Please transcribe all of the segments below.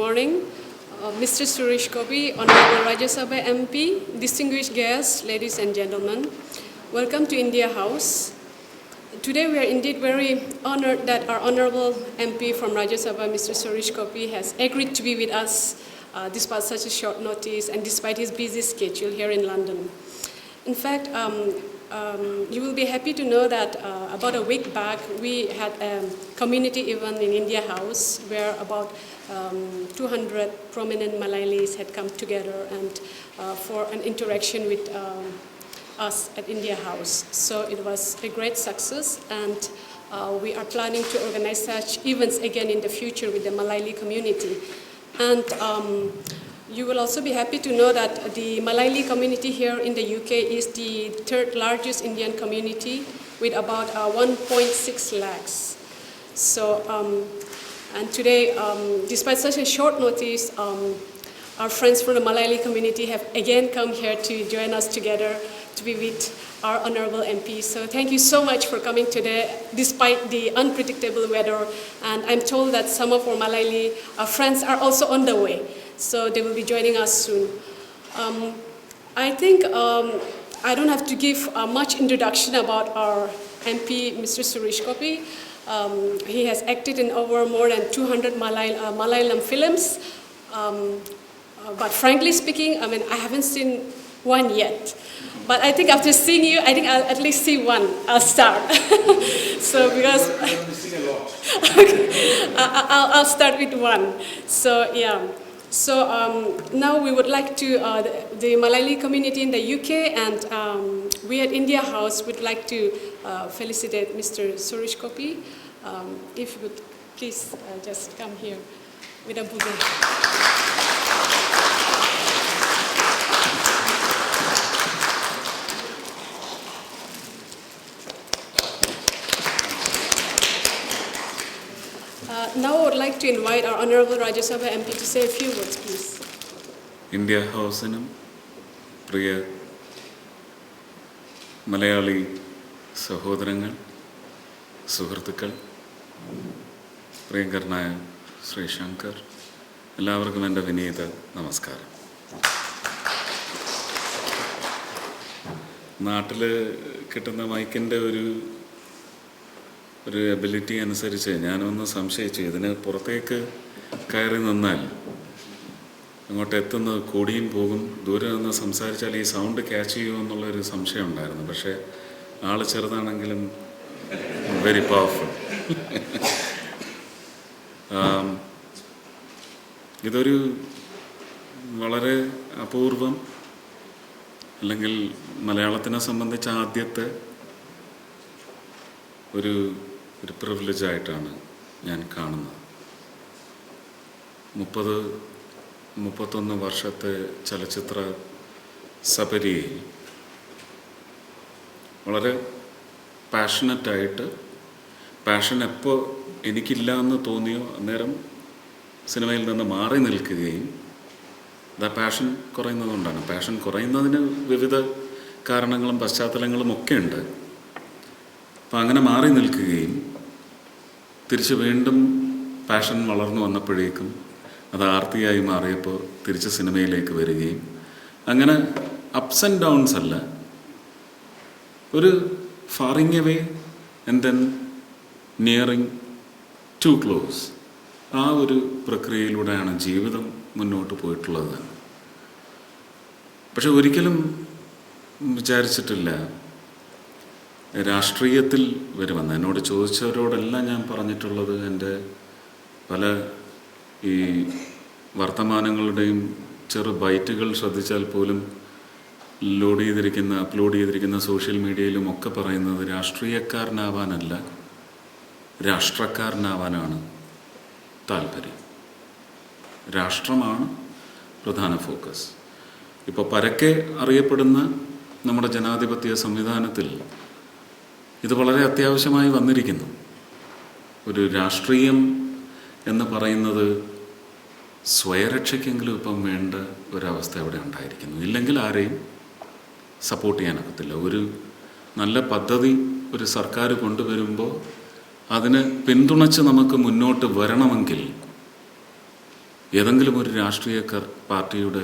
morning. Mr. Suresh Gopi, Honorable Rajya Sabha MP, distinguished guests, ladies and gentlemen, welcome to India House. Today we are indeed very honored that our Honorable MP from Rajya Sabha, Mr. Suresh Gopi, has agreed to be with us despite such a short notice and despite his busy schedule here in London. In fact, you will be happy to know that about a week back we had a community event in India House where about 200 prominent Malayalis had come together and for an interaction with us at India House. So it was a great success, and we are planning to organize such events again in the future with the Malayali community. And you will also be happy to know that the Malayali community here in the UK is the third largest Indian community with about 1.6 lakhs. So, and today, despite such a short notice, our friends from the Malayali community have again come here to join us together to be with our Honorable MP. So thank you so much for coming today, despite the unpredictable weather. And I'm told that some of our Malayali friends are also on the way. So they will be joining us soon. I think I don't have to give much introduction about our MP, Mr. Suresh Gopi. He has acted in over more than 200 Malayalam films. But frankly speaking, I mean, I haven't seen one yet. But I think after seeing you, I think I'll at least see one. I'll start. So because okay, I'll start with one. So yeah. So now we would like to, the Malayali community in the UK and we at India House would like to felicitate Mr. Suresh Gopi. If you would please just come here with a bouquet. Now I would like to invite our Honorable Rajya Sabha MP to say a few words, please. India House in Priya Malayali Sahodrangal Suharthakal Priyankarnaya Sri Shankar എല്ലാവർക്കും എൻ്റെ വിനീത നമസ്കാരം. നാട്ടിൽ കിട്ടുന്ന മൈക്കിൻ്റെ ഒരു ability അനുസരിച്ച് ഞാനൊന്ന് സംശയിച്ചു, ഇതിന് പുറത്തേക്ക് കയറി നിന്നാൽ അങ്ങോട്ട് എത്തുന്നത് കൂടിയും പോകും, ദൂരെ നിന്ന് സംസാരിച്ചാൽ ഈ സൗണ്ട് ക്യാച്ച് ചെയ്യുമെന്നുള്ളൊരു സംശയം ഉണ്ടായിരുന്നു. പക്ഷേ ആൾ ചെറുതാണെങ്കിലും വെരി പവർഫുൾ. ഇതൊരു വളരെ അപൂർവം, അല്ലെങ്കിൽ മലയാളത്തിനെ സംബന്ധിച്ച് ആദ്യത്തെ ഒരു പ്രിവിലേജായിട്ടാണ് ഞാൻ കാണുന്നത്. 30-31 വർഷത്തെ ചലച്ചിത്ര സപര്യയിൽ വളരെ പാഷനറ്റായിട്ട്, പാഷൻ എപ്പോൾ എനിക്കില്ല എന്ന് തോന്നിയോ അന്നേരം സിനിമയിൽ നിന്ന് മാറി നിൽക്കുകയും, പാഷൻ കുറയുന്നതുകൊണ്ടാണ്. പാഷൻ കുറയുന്നതിന് വിവിധ കാരണങ്ങളും പശ്ചാത്തലങ്ങളും ഒക്കെ ഉണ്ട്. അപ്പം അങ്ങനെ മാറി നിൽക്കുകയും തിരിച്ച് വീണ്ടും പാഷൻ വളർന്നു വന്നപ്പോഴേക്കും അത് ആർത്തിയായി മാറിയപ്പോൾ തിരിച്ച് സിനിമയിലേക്ക് വരികയും, അങ്ങനെ അപ്സ് ആൻഡ് ഡൗൺസ് അല്ല, ഒരു faring away and then nearing to close, ആ ഒരു പ്രക്രിയയിലൂടെയാണ് ജീവിതം മുന്നോട്ട് പോയിട്ടുള്ളത്. പക്ഷെ ഒരിക്കലും വിചാരിച്ചിട്ടില്ല രാഷ്ട്രീയത്തിൽ വരുമെന്ന്. എന്നോട് ചോദിച്ചവരോടെല്ലാം ഞാൻ പറഞ്ഞിട്ടുള്ളത്, എൻ്റെ പല ഈ വർത്തമാനങ്ങളുടെയും ചെറു ബൈറ്റുകൾ ശ്രദ്ധിച്ചാൽ പോലും അപ്ലോഡ് ചെയ്തിരിക്കുന്ന സോഷ്യൽ മീഡിയയിലും ഒക്കെ പറയുന്നത് രാഷ്ട്രീയക്കാരനാവാനല്ല, രാഷ്ട്രക്കാരനാവാനാണ് താല്പര്യം. രാഷ്ട്രമാണ് പ്രധാന ഫോക്കസ്. ഇപ്പോൾ പരക്കെ അറിയപ്പെടുന്ന നമ്മുടെ ജനാധിപത്യ സംവിധാനത്തിൽ ഇത് വളരെ അത്യാവശ്യമായി വന്നിരിക്കുന്നു. ഒരു രാഷ്ട്രീയം എന്ന് പറയുന്നത് സ്വയരക്ഷയ്ക്കെങ്കിലും ഇപ്പം വേണ്ട ഒരവസ്ഥ അവിടെ ഉണ്ടായിരിക്കുന്നു. ഇല്ലെങ്കിൽ ആരെയും സപ്പോർട്ട് ചെയ്യാനൊക്കത്തില്ല. ഒരു നല്ല പദ്ധതി ഒരു സർക്കാർ കൊണ്ടുവരുമ്പോൾ അതിന് പിന്തുണച്ച് നമുക്ക് മുന്നോട്ട് വരണമെങ്കിൽ ഏതെങ്കിലും ഒരു രാഷ്ട്രീയ പാർട്ടിയുടെ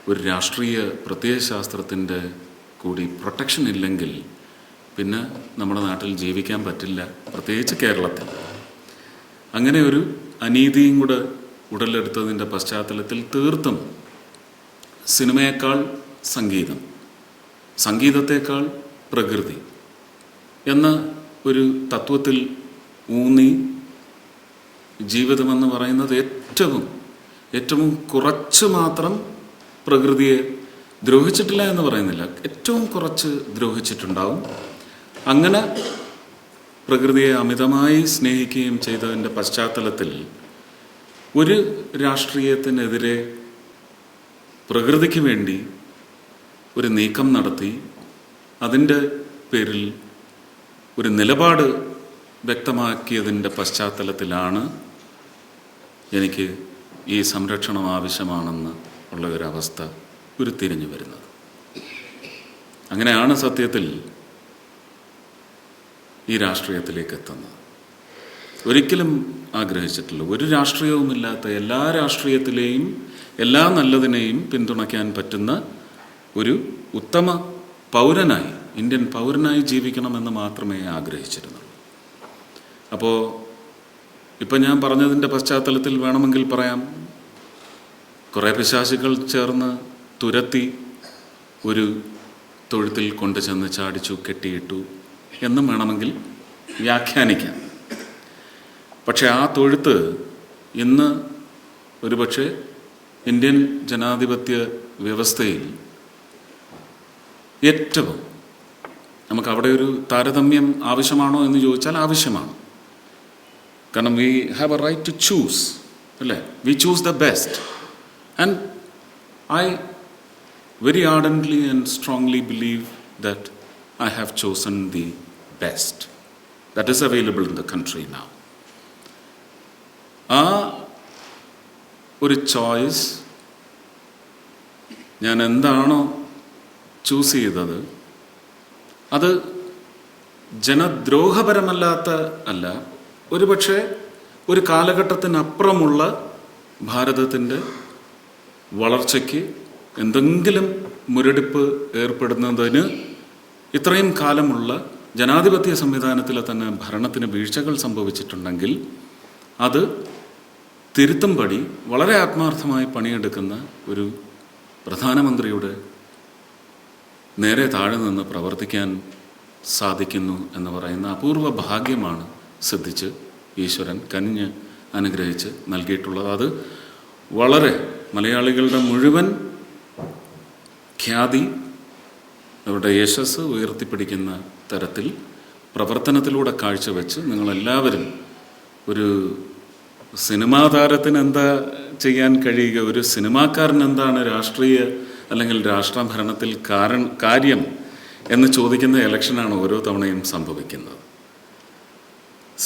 ഒരു രാഷ്ട്രീയ പ്രത്യയശാസ്ത്രത്തിൻ്റെ കൂടി പ്രൊട്ടക്ഷൻ ഇല്ലെങ്കിൽ പിന്നെ നമ്മുടെ നാട്ടിൽ ജീവിക്കാൻ പറ്റില്ല, പ്രത്യേകിച്ച് കേരളത്തിൽ. അങ്ങനെ ഒരു അനീതിയും കൂടെ ഉടലെടുത്തതിൻ്റെ പശ്ചാത്തലത്തിൽ തീർത്തും സിനിമയേക്കാൾ സംഗീതം, സംഗീതത്തേക്കാൾ പ്രകൃതി എന്ന ഒരു തത്വത്തിൽ ഊന്നി ജീവിതമെന്ന് പറയുന്നത് ഏറ്റവും കുറച്ച് മാത്രം പ്രകൃതിയെ ദ്രോഹിച്ചിട്ടില്ല എന്ന് പറയുന്നില്ല, ഏറ്റവും കുറച്ച് ദ്രോഹിച്ചിട്ടുണ്ടാവും. അങ്ങനെ പ്രകൃതിയെ അമിതമായി സ്നേഹിക്കുകയും ചെയ്തതിൻ്റെ പശ്ചാത്തലത്തിൽ ഒരു രാഷ്ട്രീയത്തിനെതിരെ പ്രകൃതിക്ക് വേണ്ടി ഒരു നീക്കം നടത്തി അതിൻ്റെ പേരിൽ ഒരു നിലപാട് വ്യക്തമാക്കിയതിൻ്റെ പശ്ചാത്തലത്തിലാണ് എനിക്ക് ഈ സംരക്ഷണം ആവശ്യമാണെന്ന് ഉള്ള ഒരവസ്ഥ ഉരുത്തിരിഞ്ഞു വരുന്നത്. അങ്ങനെയാണ് സത്യത്തിൽ ഈ രാഷ്ട്രീയത്തിലേക്ക് എത്തുന്നത്. ഒരിക്കലും ആഗ്രഹിച്ചിട്ടില്ല. ഒരു രാഷ്ട്രീയവുമില്ലാത്ത എല്ലാ രാഷ്ട്രീയത്തിലെയും എല്ലാ നല്ലതിനെയും പിന്തുണയ്ക്കാൻ പറ്റുന്ന ഒരു ഉത്തമ പൗരനായി, ഇന്ത്യൻ പൗരനായി ജീവിക്കണമെന്ന് മാത്രമേ ആഗ്രഹിച്ചിരുന്നുള്ളൂ. അപ്പോൾ ഇപ്പം ഞാൻ പറഞ്ഞതിൻ്റെ പശ്ചാത്തലത്തിൽ വേണമെങ്കിൽ പറയാം, കുറേ പിശാചുകൾ ചേർന്ന് തുരത്തി ഒരു തൊഴുത്തിൽ കൊണ്ടു ചെന്ന് ചാടിച്ചു കെട്ടിയിട്ടു എന്നും വേണമെങ്കിൽ വ്യാഖ്യാനിക്കാം. പക്ഷെ ആ തൊഴുത്ത് ഇന്ന് ഒരുപക്ഷെ ഇന്ത്യൻ ജനാധിപത്യ വ്യവസ്ഥയിൽ ഏറ്റവും നമുക്ക് അവിടെ ഒരു താരതമ്യം ആവശ്യമാണോ എന്ന് ചോദിച്ചാൽ ആവശ്യമാണ്. കാരണം we have a right to choose, അല്ലേ? We choose the best. And I very ardently and strongly believe that I have chosen the best that is available in the country now. ആ ഒരു ചോയ്സ്, ഞാൻ എന്താണോ choose ചെയ്തത് അത് ജനദ്രോഹപരമല്ലാത്ത അല്ല, ഒരുപക്ഷെ ഒരു കാലഘട്ടത്തിനപ്പുറമുള്ള ഭാരതത്തിൻ്റെ വളർച്ചയ്ക്ക് എന്തെങ്കിലും മുരടിപ്പ് ഏർപ്പെടുന്നതിന് ഇത്രയും കാലമുള്ള ജനാധിപത്യ സംവിധാനത്തിലെ തന്നെ ഭരണത്തിന് വീഴ്ചകൾ സംഭവിച്ചിട്ടുണ്ടെങ്കിൽ അത് തിരുത്തുംപടി വളരെ ആത്മാർത്ഥമായി പണിയെടുക്കുന്ന ഒരു പ്രധാനമന്ത്രിയുടെ നേരെ താഴെ നിന്ന് പ്രവർത്തിക്കാൻ സാധിക്കുന്നു എന്ന് പറയുന്ന അപൂർവ ഭാഗ്യമാണ് സിദ്ധിച്ച് ഈശ്വരൻ കനിഞ്ഞ് അനുഗ്രഹിച്ച് നൽകിയിട്ടുള്ളത്. അത് വളരെ മലയാളികളുടെ മുഴുവൻ ഖ്യാതി, അവരുടെ യശസ് ഉയർത്തിപ്പിടിക്കുന്ന തരത്തിൽ പ്രവർത്തനത്തിലൂടെ കാഴ്ചവെച്ച് നിങ്ങളെല്ലാവരും ഒരു സിനിമാ താരത്തിന് എന്താ ചെയ്യാൻ കഴിയുക, ഒരു സിനിമാക്കാരൻ എന്താണ് രാഷ്ട്രീയ അല്ലെങ്കിൽ രാഷ്ട്രഭരണത്തിൽ കാര്യം എന്ന് ചോദിക്കുന്ന ഇലക്ഷനാണ് ഓരോ തവണയും സംഭവിക്കുന്നത്.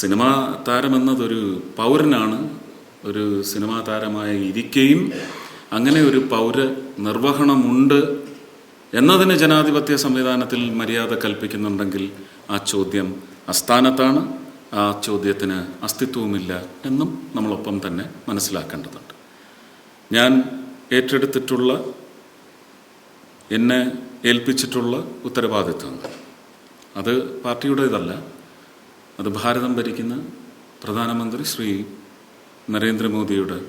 സിനിമാ താരമെന്നതൊരു പൗരനാണ്. ഒരു സിനിമാ താരമായി ഇരിക്കുകയും അങ്ങനെ ഒരു പൗര നിർവഹണമുണ്ട് എന്നതിന് ജനാധിപത്യ സംവിധാനത്തിൽ മര്യാദ കൽപ്പിക്കുന്നുണ്ടെങ്കിൽ ആ ചോദ്യം അസ്ഥാനത്താണ്, ആ ചോദ്യത്തിന് അസ്തിത്വവുമില്ല എന്നും നമ്മളൊപ്പം തന്നെ മനസ്സിലാക്കേണ്ടതുണ്ട്. ഞാൻ ഏറ്റെടുത്തിട്ടുള്ള, എന്നെ ഏൽപ്പിച്ചിട്ടുള്ള ഉത്തരവാദിത്വങ്ങൾ അത് പാർട്ടിയുടേതല്ല, അത് ഭാരതം ഭരിക്കുന്ന പ്രധാനമന്ത്രി ശ്രീ നരേന്ദ്രമോദിയുടെ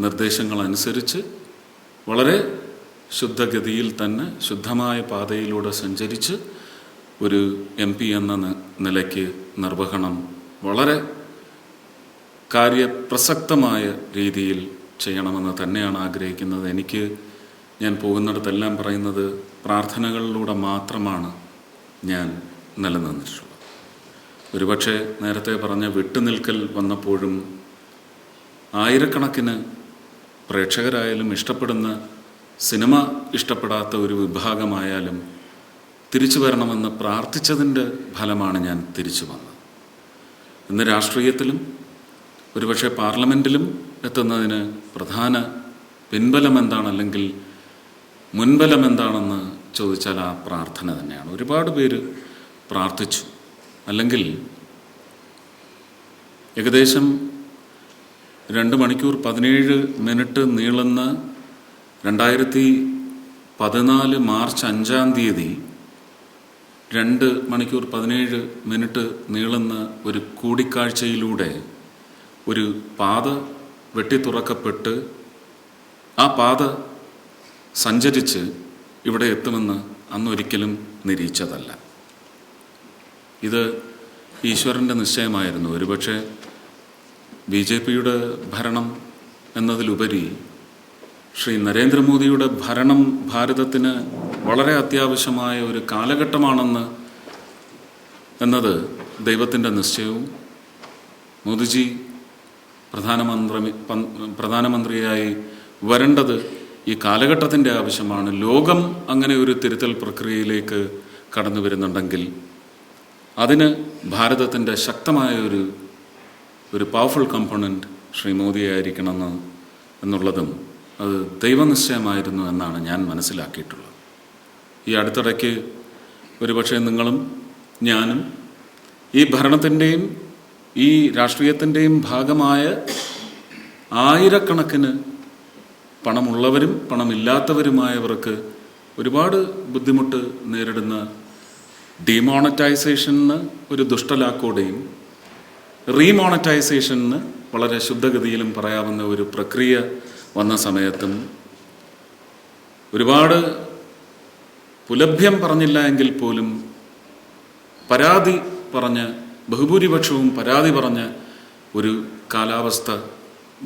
നിർദ്ദേശങ്ങളനുസരിച്ച് വളരെ ശുദ്ധഗതിയിൽ തന്നെ ശുദ്ധമായ പാതയിലൂടെ സഞ്ചരിച്ച് ഒരു MP എന്ന നിലയ്ക്ക് നിർവഹണം വളരെ കാര്യപ്രസക്തമായ രീതിയിൽ ചെയ്യണമെന്ന് തന്നെയാണ് ആഗ്രഹിക്കുന്നത്. ഞാൻ പോകുന്നിടത്തെല്ലാം പറയുന്നത് പ്രാർത്ഥനകളിലൂടെ മാത്രമാണ് ഞാൻ നിലനിന്നിട്ടുള്ളത്. ഒരുപക്ഷെ നേരത്തെ പറഞ്ഞ വിട്ടുനിൽക്കൽ വന്നപ്പോഴും ആയിരക്കണക്കിന് പ്രേക്ഷകരായാലും ഇഷ്ടപ്പെടുന്ന സിനിമ ഇഷ്ടപ്പെടാത്ത ഒരു വിഭാഗമായാലും തിരിച്ചു വരണമെന്ന് പ്രാർത്ഥിച്ചതിൻ്റെ ഫലമാണ് ഞാൻ തിരിച്ചു വന്നത്. ഇന്ന് രാഷ്ട്രീയത്തിലും ഒരുപക്ഷെ പാർലമെൻറ്റിലും എത്തുന്നതിന് പ്രധാന പിൻബലം എന്താണ്, അല്ലെങ്കിൽ മുൻബലം എന്താണെന്ന് ചോദിച്ചാൽ ആ പ്രാർത്ഥന തന്നെയാണ്. ഒരുപാട് പേര് പ്രാർത്ഥിച്ചു. അല്ലെങ്കിൽ ഏകദേശം 2 മണിക്കൂർ 17 നീളുന്ന 2014 മാർച്ച് 5-ാം തീയതി 2 മണിക്കൂർ 17 നീളുന്ന ഒരു കൂടിക്കാഴ്ചയിലൂടെ ഒരു പാത വെട്ടിത്തുറക്കപ്പെട്ട് ആ പാത സഞ്ചരിച്ച് ഇവിടെ എത്തുമെന്ന് അന്നൊരിക്കലും നിരീക്ഷിച്ചതല്ല. ഇത് ഈശ്വരൻ്റെ നിശ്ചയമായിരുന്നു. ഒരുപക്ഷെ BJPയുടെ ഭരണം എന്നതിലുപരി ശ്രീ നരേന്ദ്രമോദിയുടെ ഭരണം ഭാരതത്തിന് വളരെ അത്യാവശ്യമായ ഒരു കാലഘട്ടമാണെന്ന് എന്നത് ദൈവത്തിൻ്റെ നിശ്ചയവും മോദിജി പ്രധാനമന്ത്രിയായി വരേണ്ടത് ഈ കാലഘട്ടത്തിൻ്റെ ആവശ്യമാണ്. ലോകം അങ്ങനെ ഒരു തിരുത്തൽ പ്രക്രിയയിലേക്ക് കടന്നു വരുന്നുണ്ടെങ്കിൽ അതിന് ഭാരതത്തിൻ്റെ ശക്തമായ ഒരു പവർഫുൾ കമ്പോണൻറ്റ് ശ്രീ മോദിയായിരിക്കണമെന്ന് എന്നുള്ളതും അത് ദൈവനിശ്ചയമായിരുന്നു എന്നാണ് ഞാൻ മനസ്സിലാക്കിയിട്ടുള്ളത്. ഈ അടുത്തിടയ്ക്ക് ഒരുപക്ഷെ നിങ്ങളും ഞാനും ഈ ഭരണത്തിൻ്റെയും ഈ രാഷ്ട്രീയത്തിൻ്റെയും ഭാഗമായ ആയിരക്കണക്കിന് പണമുള്ളവരും പണമില്ലാത്തവരുമായവർക്ക് ഒരുപാട് ബുദ്ധിമുട്ട് നേരിടുന്ന ഡിമോണറ്റൈസേഷന് ഒരു ദുഷ്ടലാക്കോടെയും റീമോണറ്റൈസേഷന് വളരെ ശുദ്ധഗതിയിലും പറയാവുന്ന ഒരു പ്രക്രിയ വന്ന സമയത്തും ഒരുപാട് പുലഭ്യം പറഞ്ഞില്ല എങ്കിൽ പോലും പരാതി പറഞ്ഞ ബഹുഭൂരിപക്ഷവും പരാതി പറഞ്ഞ ഒരു കാലാവസ്ഥ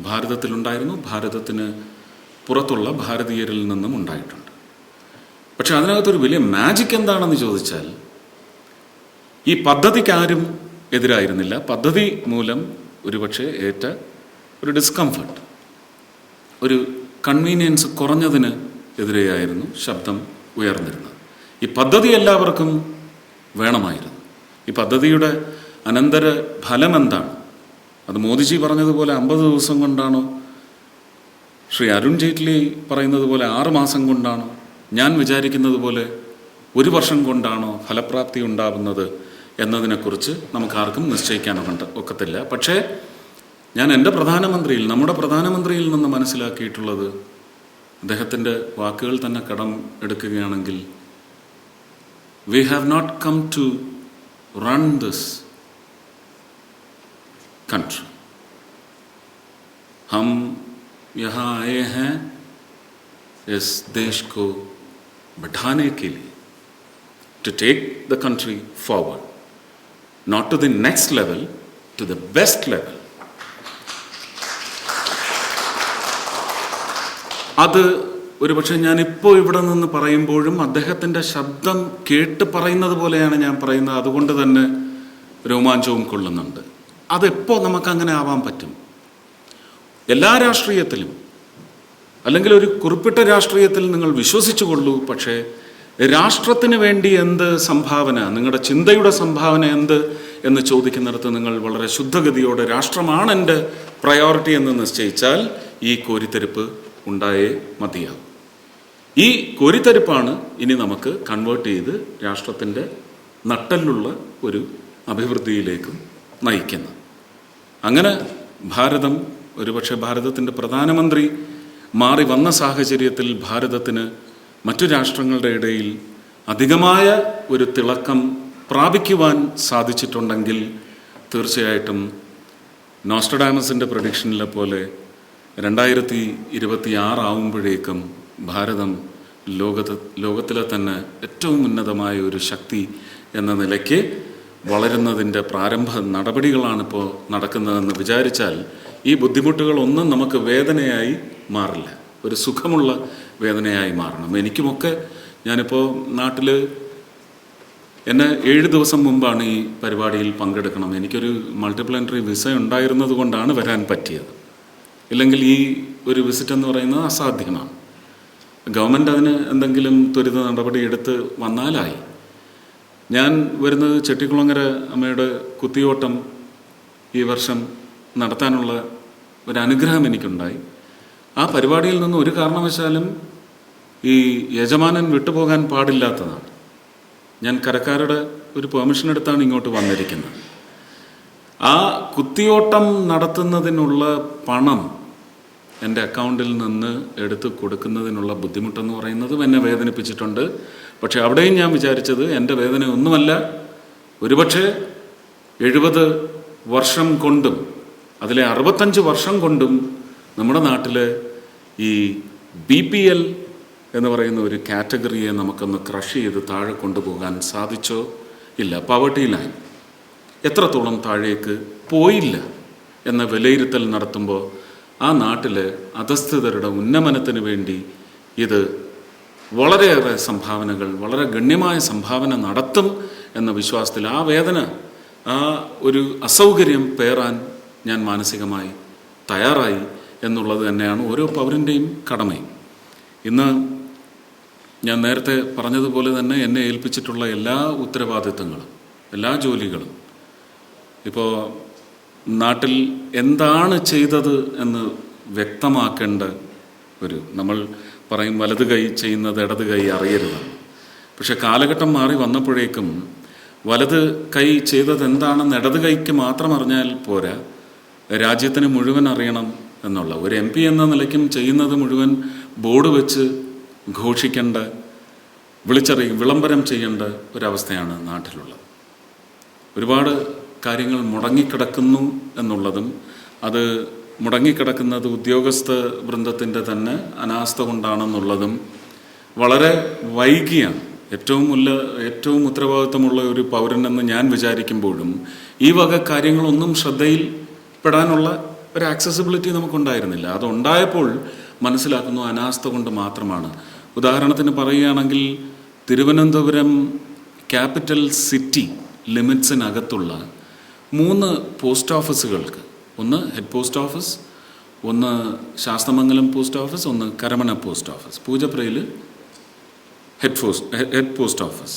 ഭാരതത്തിലുണ്ടായിരുന്നു, ഭാരതത്തിന് പുറത്തുള്ള ഭാരതീയരിൽ നിന്നും ഉണ്ടായിട്ടുണ്ട്. പക്ഷെ അതിനകത്തൊരു വലിയ മാജിക് എന്താണെന്ന് ചോദിച്ചാൽ ഈ പദ്ധതിക്ക് ആരും എതിരായിരുന്നില്ല. പദ്ധതി മൂലം ഒരുപക്ഷെ ഏറ്റ ഒരു ഡിസ്കംഫർട്ട്, ഒരു കൺവീനിയൻസ് കുറഞ്ഞതിന് എതിരെയായിരുന്നു ശബ്ദം ഉയർന്നിരുന്നത്. ഈ പദ്ധതി എല്ലാവർക്കും വേണമായിരുന്നു. ഈ പദ്ധതിയുടെ അനന്തര ഫലം എന്താണ്? അത് മോദിജി പറഞ്ഞതുപോലെ 50 ദിവസം കൊണ്ടാണോ, ശ്രീ അരുൺ ജെയ്റ്റ്ലി പറയുന്നത് പോലെ 6 മാസം കൊണ്ടാണോ, ഞാൻ വിചാരിക്കുന്നത് പോലെ 1 വർഷം കൊണ്ടാണോ ഫലപ്രാപ്തി ഉണ്ടാവുന്നത് എന്നതിനെക്കുറിച്ച് നമുക്കാർക്കും നിശ്ചയിക്കാൻ ഒക്കത്തില്ല. പക്ഷേ ഞാൻ എൻ്റെ നമ്മുടെ പ്രധാനമന്ത്രിയിൽ നിന്ന് മനസ്സിലാക്കിയിട്ടുള്ളത്, അദ്ദേഹത്തിൻ്റെ വാക്കുകൾ തന്നെ കടം എടുക്കുകയാണെങ്കിൽ, we have not come to run this country. हम यहाँ आए हैं इस देश को बढ़ाने के लिए, to take the country forward, not to the next level, to the best level. അത് ഒരുപക്ഷെ ഞാനിപ്പോൾ ഇവിടെ നിന്ന് പറയുമ്പോഴും അദ്ദേഹത്തിൻ്റെ ശബ്ദം കേട്ട് പറയുന്നത് പോലെയാണ് ഞാൻ പറയുന്നത്. അതുകൊണ്ട് തന്നെ രോമാഞ്ചവും കൊള്ളുന്നുണ്ട്. അതെപ്പോൾ നമുക്കങ്ങനെ ആവാൻ പറ്റും? എല്ലാ രാഷ്ട്രീയത്തിലും, അല്ലെങ്കിൽ ഒരു കുറിപ്പിട്ട രാഷ്ട്രീയത്തിൽ നിങ്ങൾ വിശ്വസിച്ചു കൊള്ളൂ. പക്ഷേ രാഷ്ട്രത്തിന് വേണ്ടി എന്ത് സംഭാവന, നിങ്ങളുടെ ചിന്തയുടെ സംഭാവന എന്ത് എന്ന് ചോദിക്കുന്നിടത്ത് നിങ്ങൾ വളരെ ശുദ്ധഗതിയോടെ രാഷ്ട്രമാണ് എൻ്റെ പ്രയോറിറ്റി എന്ന് നിശ്ചയിച്ചാൽ ഈ കോരിത്തെരിപ്പ് ഉണ്ടായേ മതിയാവും. ഈ കോരിത്തെരിപ്പാണ് ഇനി നമുക്ക് കൺവേർട്ട് ചെയ്ത് രാഷ്ട്രത്തിൻ്റെ നട്ടെല്ലുള്ള ഒരു അഭിവൃദ്ധിയിലേക്കും നയിക്കുന്നത്. അങ്ങനെ ഭാരതം, ഒരുപക്ഷെ ഭാരതത്തിൻ്റെ പ്രധാനമന്ത്രി മാറി വന്ന സാഹചര്യത്തിൽ ഭാരതത്തിന് മറ്റു രാഷ്ട്രങ്ങളുടെ ഇടയിൽ അധികമായ ഒരു തിളക്കം പ്രാപിക്കുവാൻ സാധിച്ചിട്ടുണ്ടെങ്കിൽ തീർച്ചയായിട്ടും നോസ്ട്രഡാമസിൻ്റെ പ്രഡിക്ഷനിലെ പോലെ 2026 ആവുമ്പോഴേക്കും ഭാരതം ലോകത്തിലെ തന്നെ ഏറ്റവും ഉന്നതമായ ഒരു ശക്തി എന്ന നിലയ്ക്ക് വളരുന്നതിൻ്റെ പ്രാരംഭ നടപടികളാണിപ്പോൾ നടക്കുന്നതെന്ന് വിചാരിച്ചാൽ ഈ ബുദ്ധിമുട്ടുകളൊന്നും നമുക്ക് വേദനയായി മാറില്ല, ഒരു സുഖമുള്ള വേദനയായി മാറണം. എനിക്കുമൊക്കെ, ഞാനിപ്പോൾ നാട്ടിൽ എന്നെ 7 ദിവസം മുമ്പാണ് ഈ പരിപാടിയിൽ പങ്കെടുക്കണം. എനിക്കൊരു മൾട്ടിപ്ലാനറ്ററി വിസ ഉണ്ടായിരുന്നത് കൊണ്ടാണ് വരാൻ പറ്റിയത്. ഇല്ലെങ്കിൽ ഈ ഒരു വിസിറ്റ് എന്ന് പറയുന്നത് അസാധ്യമാണ്. ഗവൺമെൻറ് അതിന് എന്തെങ്കിലും ത്വരിത നടപടി എടുത്ത് വന്നാലായി. ഞാൻ വരുന്നത് ചെട്ടിക്കുളങ്ങര അമ്മയുടെ കുത്തിയോട്ടം ഈ വർഷം നടത്താനുള്ള ഒരു അനുഗ്രഹം എനിക്കുണ്ടായി. ആ പരിപാടിയിൽ നിന്ന് ഒരു കാരണവശാലും ഈ യജമാനൻ വിട്ടുപോകാൻ പാടില്ലാത്തതാണ്. ഞാൻ കരക്കാരുടെ ഒരു പെർമിഷൻ എടുത്താണ് ഇങ്ങോട്ട് വന്നിരിക്കുന്നത്. ആ കുത്തിയോട്ടം നടത്തുന്നതിനുള്ള പണം എൻ്റെ അക്കൗണ്ടിൽ നിന്ന് എടുത്ത് കൊടുക്കുന്നതിനുള്ള ബുദ്ധിമുട്ടെന്ന് പറയുന്നതും എന്നെ വേദനിപ്പിച്ചിട്ടുണ്ട്. പക്ഷേ അവിടെയും ഞാൻ വിചാരിച്ചത് എൻ്റെ വേദന ഒന്നുമല്ല, ഒരുപക്ഷെ 70 വർഷം കൊണ്ടും അതിലെ 65 വർഷം കൊണ്ടും നമ്മുടെ നാട്ടിൽ ഈ BPL എന്ന് പറയുന്ന ഒരു കാറ്റഗറിയെ നമുക്കൊന്ന് ക്രഷ് ചെയ്ത് താഴെ കൊണ്ടുപോകാൻ സാധിച്ചോ? ഇല്ല. പവർട്ടി ലൈൻ എത്രത്തോളം താഴേക്ക് പോയില്ല എന്ന വിലയിരുത്തൽ നടത്തുമ്പോൾ ആ നാട്ടിലെ അധസ്ഥിതരുടെ ഉന്നമനത്തിന് വേണ്ടി ഇത് വളരെയേറെ സംഭാവനകൾ, വളരെ ഗണ്യമായ സംഭാവന നടത്തും എന്ന വിശ്വാസത്തിൽ ആ വേദന, ആ ഒരു അസൗകര്യം പേറാൻ ഞാൻ മാനസികമായി തയ്യാറായി എന്നുള്ളത് തന്നെയാണ് ഓരോ പൗരൻ്റെയും കടമയും. ഇന്ന് ഞാൻ നേരത്തെ പറഞ്ഞതുപോലെ തന്നെ എന്നെ ഏൽപ്പിച്ചിട്ടുള്ള എല്ലാ ഉത്തരവാദിത്തങ്ങളും, എല്ലാ ജോലികളും ഇപ്പോൾ നാട്ടിൽ എന്താണ് ചെയ്തത് എന്ന് വ്യക്തമാക്കേണ്ട നമ്മൾ പറയും വലത് കൈ ചെയ്യുന്നത് ഇടത് കൈ അറിയരുതെന്ന്. പക്ഷെ കാലഘട്ടം മാറി വന്നപ്പോഴേക്കും വലത് കൈ ചെയ്തത് എന്താണെന്ന് ഇടത് കൈക്ക് മാത്രം അറിഞ്ഞാൽ പോരാ, രാജ്യത്തിന് മുഴുവൻ അറിയണം എന്നുള്ള ഒരു MP എന്ന നിലയ്ക്കും ചെയ്യുന്നത് മുഴുവൻ ബോർഡ് വെച്ച് ഘോഷിക്കേണ്ട, വിളംബരം ചെയ്യേണ്ട ഒരവസ്ഥയാണ് നാട്ടിലുള്ളത്. ഒരുപാട് കാര്യങ്ങൾ മുടങ്ങിക്കിടക്കുന്നു എന്നുള്ളതും അത് മുടങ്ങിക്കിടക്കുന്നത് ഉദ്യോഗസ്ഥ വൃന്ദത്തിൻ്റെ തന്നെ അനാസ്ഥ കൊണ്ടാണെന്നുള്ളതും വളരെ വൈകിയാണ്. ഏറ്റവും ഉത്തരവാദിത്തമുള്ള ഒരു പൗരനെന്ന് ഞാൻ വിചാരിക്കുമ്പോഴും ഈ വക കാര്യങ്ങളൊന്നും ശ്രദ്ധയിൽപ്പെടാനുള്ള ഒരു ആക്സസിബിലിറ്റി നമുക്കുണ്ടായിരുന്നില്ല. അതുണ്ടായപ്പോൾ മനസ്സിലാക്കുന്നു അനാസ്ഥ കൊണ്ട് മാത്രമാണ്. ഉദാഹരണത്തിന് പറയുകയാണെങ്കിൽ തിരുവനന്തപുരം ക്യാപിറ്റൽ സിറ്റി ലിമിറ്റ്സിനകത്തുള്ള 3 പോസ്റ്റ് ഓഫീസുകൾക്ക്, ഒന്ന് ഹെഡ് പോസ്റ്റ് ഓഫീസ്, ഒന്ന് ശാസ്തമംഗലം പോസ്റ്റ് ഓഫീസ്, ഒന്ന് കരമന പോസ്റ്റ് ഓഫീസ്, പൂജപ്പുരയിൽ ഹെഡ് പോസ്റ്റ് ഓഫീസ്,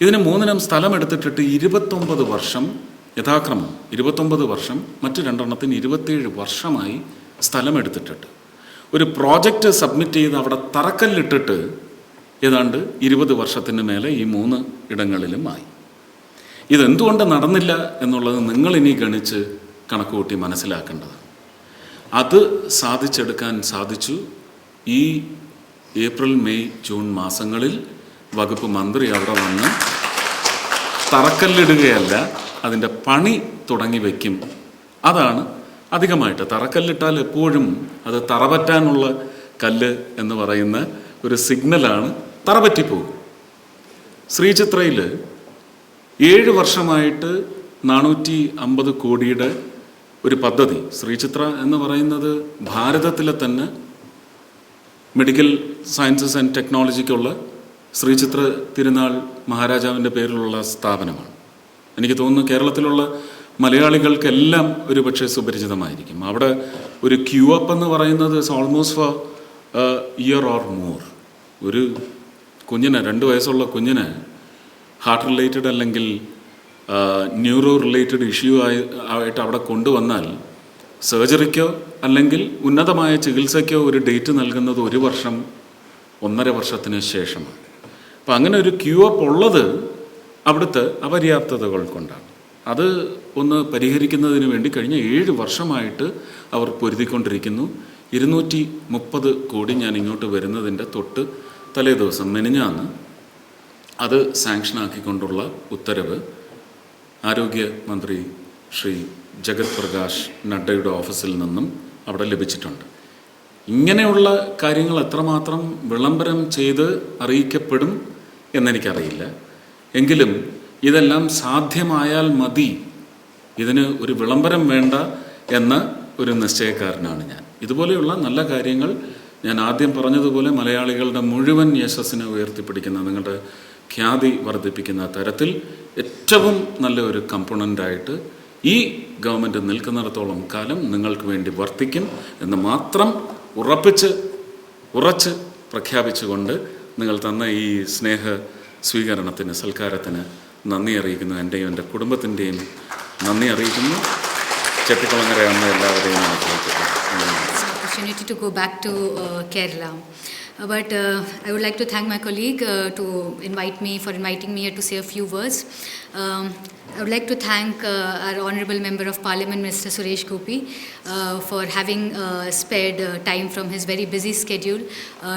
ഇതിന് 3നും സ്ഥലമെടുത്തിട്ടിട്ട് 29 വർഷം യഥാക്രമം 29 വർഷം, മറ്റ് 2 27 വർഷമായി സ്ഥലമെടുത്തിട്ടിട്ട് ഒരു പ്രോജക്റ്റ് സബ്മിറ്റ് ചെയ്ത് അവിടെ തറക്കല്ലിട്ടിട്ട് ഏതാണ്ട് 20 വർഷത്തിന് മേലെ ഈ 3 ഇടങ്ങളിലുമായി. ഇതെന്തുകൊണ്ട് നടന്നില്ല എന്നുള്ളത് നിങ്ങളിനി ഗണിച്ച് കണക്കുകൂട്ടി മനസ്സിലാക്കേണ്ടത്. അത് സാധിച്ചെടുക്കാൻ സാധിച്ചു. ഈ ഏപ്രിൽ, മെയ്, ജൂൺ മാസങ്ങളിൽ വകുപ്പ് മന്ത്രി അവിടെ വന്ന് തറക്കല്ലിടുകയല്ല, അതിൻ്റെ പണി തുടങ്ങി വയ്ക്കും. അതാണ് അധികമായിട്ട്. തറക്കല്ലിട്ടാൽ എപ്പോഴും അത് തറപറ്റാനുള്ള കല്ല് എന്ന് പറയുന്ന ഒരു സിഗ്നലാണ്, തറപറ്റിപ്പോകും. ശ്രീചിത്രയിൽ 7 വർഷമായിട്ട് 450 കോടിയുടെ ഒരു പദ്ധതി, ശ്രീചിത്ര എന്ന് പറയുന്നത് ഭാരതത്തിലെ തന്നെ മെഡിക്കൽ സയൻസസ് ആൻഡ് ടെക്നോളജിക്കുള്ള ശ്രീചിത്ര തിരുനാൾ മഹാരാജാവിൻ്റെ പേരിലുള്ള സ്ഥാപനമാണ്. എനിക്ക് തോന്നുന്നു കേരളത്തിലുള്ള മലയാളികൾക്കെല്ലാം ഒരു പക്ഷേ സുപരിചിതമായിരിക്കും. അവിടെ ഒരു ക്യൂ അപ്പ് എന്ന് പറയുന്നത് is almost four year or more. ഒരു കുഞ്ഞിന് 2 വയസ്സുള്ള കുഞ്ഞിന് ഹാർട്ട് റിലേറ്റഡ് അല്ലെങ്കിൽ ന്യൂറോ റിലേറ്റഡ് ഇഷ്യൂ ആയിട്ട് അവിടെ കൊണ്ടുവന്നാൽ സർജറിക്കോ അല്ലെങ്കിൽ ഉന്നതമായ ചികിത്സയ്ക്കോ ഒരു ഡേറ്റ് നൽകുന്നത് 1 വർഷം 1.5 വർഷത്തിന് ശേഷമാണ്. അപ്പം അങ്ങനെ ഒരു ക്യൂ അപ്പ് ഉള്ളത് അവിടുത്തെ അപര്യാപ്തതകൾ കൊണ്ടാണ്. അത് ഒന്ന് പരിഹരിക്കുന്നതിന് വേണ്ടി കഴിഞ്ഞ 7 വർഷമായിട്ട് അവർ പൊരുതിക്കൊണ്ടിരിക്കുന്നു. 230 കോടി ഞാൻ ഇങ്ങോട്ട് വരുന്നതിൻ്റെ തൊട്ട് തലേ ദിവസം മെനിഞ്ഞാന്ന് അത് സാങ്ഷനാക്കിക്കൊണ്ടുള്ള ഉത്തരവ് ആരോഗ്യമന്ത്രി ശ്രീ ജഗത് പ്രകാശ് നഡ്ഡയുടെ ഓഫീസിൽ നിന്നും അവിടെ ലഭിച്ചിട്ടുണ്ട്. ഇങ്ങനെയുള്ള കാര്യങ്ങൾ എത്രമാത്രം വിളംബരം ചെയ്ത് അറിയിക്കപ്പെടും എന്നെനിക്കറിയില്ല. എങ്കിലും ഇതെല്ലാം സാധ്യമായാൽ മതി, ഇതിന് ഒരു വിളംബരം വേണ്ട എന്ന ഒരു നിശ്ചയക്കാരനാണ് ഞാൻ. ഇതുപോലെയുള്ള നല്ല കാര്യങ്ങൾ ഞാൻ ആദ്യം പറഞ്ഞതുപോലെ മലയാളികളുടെ മുഴുവൻ യശസ്സിനെ ഉയർത്തിപ്പിടിക്കുന്ന, നിങ്ങളുടെ ഖ്യാതി വർദ്ധിപ്പിക്കുന്ന തരത്തിൽ ഏറ്റവും നല്ല ഒരു കമ്പോണൻ്റായിട്ട് ഈ ഗവൺമെൻറ് നിൽക്കുന്നിടത്തോളം കാലം നിങ്ങൾക്ക് വേണ്ടി വർത്തിക്കും എന്ന് മാത്രം ഉറച്ച് പ്രഖ്യാപിച്ചുകൊണ്ട് നിങ്ങൾ തന്ന ഈ സ്നേഹ സ്വീകരണത്തിന്, സൽക്കാരത്തിന് നന്ദി അറിയിക്കുന്നു. എൻ്റെയും എൻ്റെ കുടുംബത്തിൻ്റെയും നന്ദി അറിയിക്കുന്നു. ചെട്ടിക്കുളങ്ങര അമ്മ എല്ലാവരെയും ആഗ്രഹിക്കുന്നു. opportunity to go back to Kerala. But I would like to thank my colleague to inviting me here to say a few words. I would like to thank our Honourable Member of Parliament, Mr. Suresh Gopi, for having spared time from his very busy schedule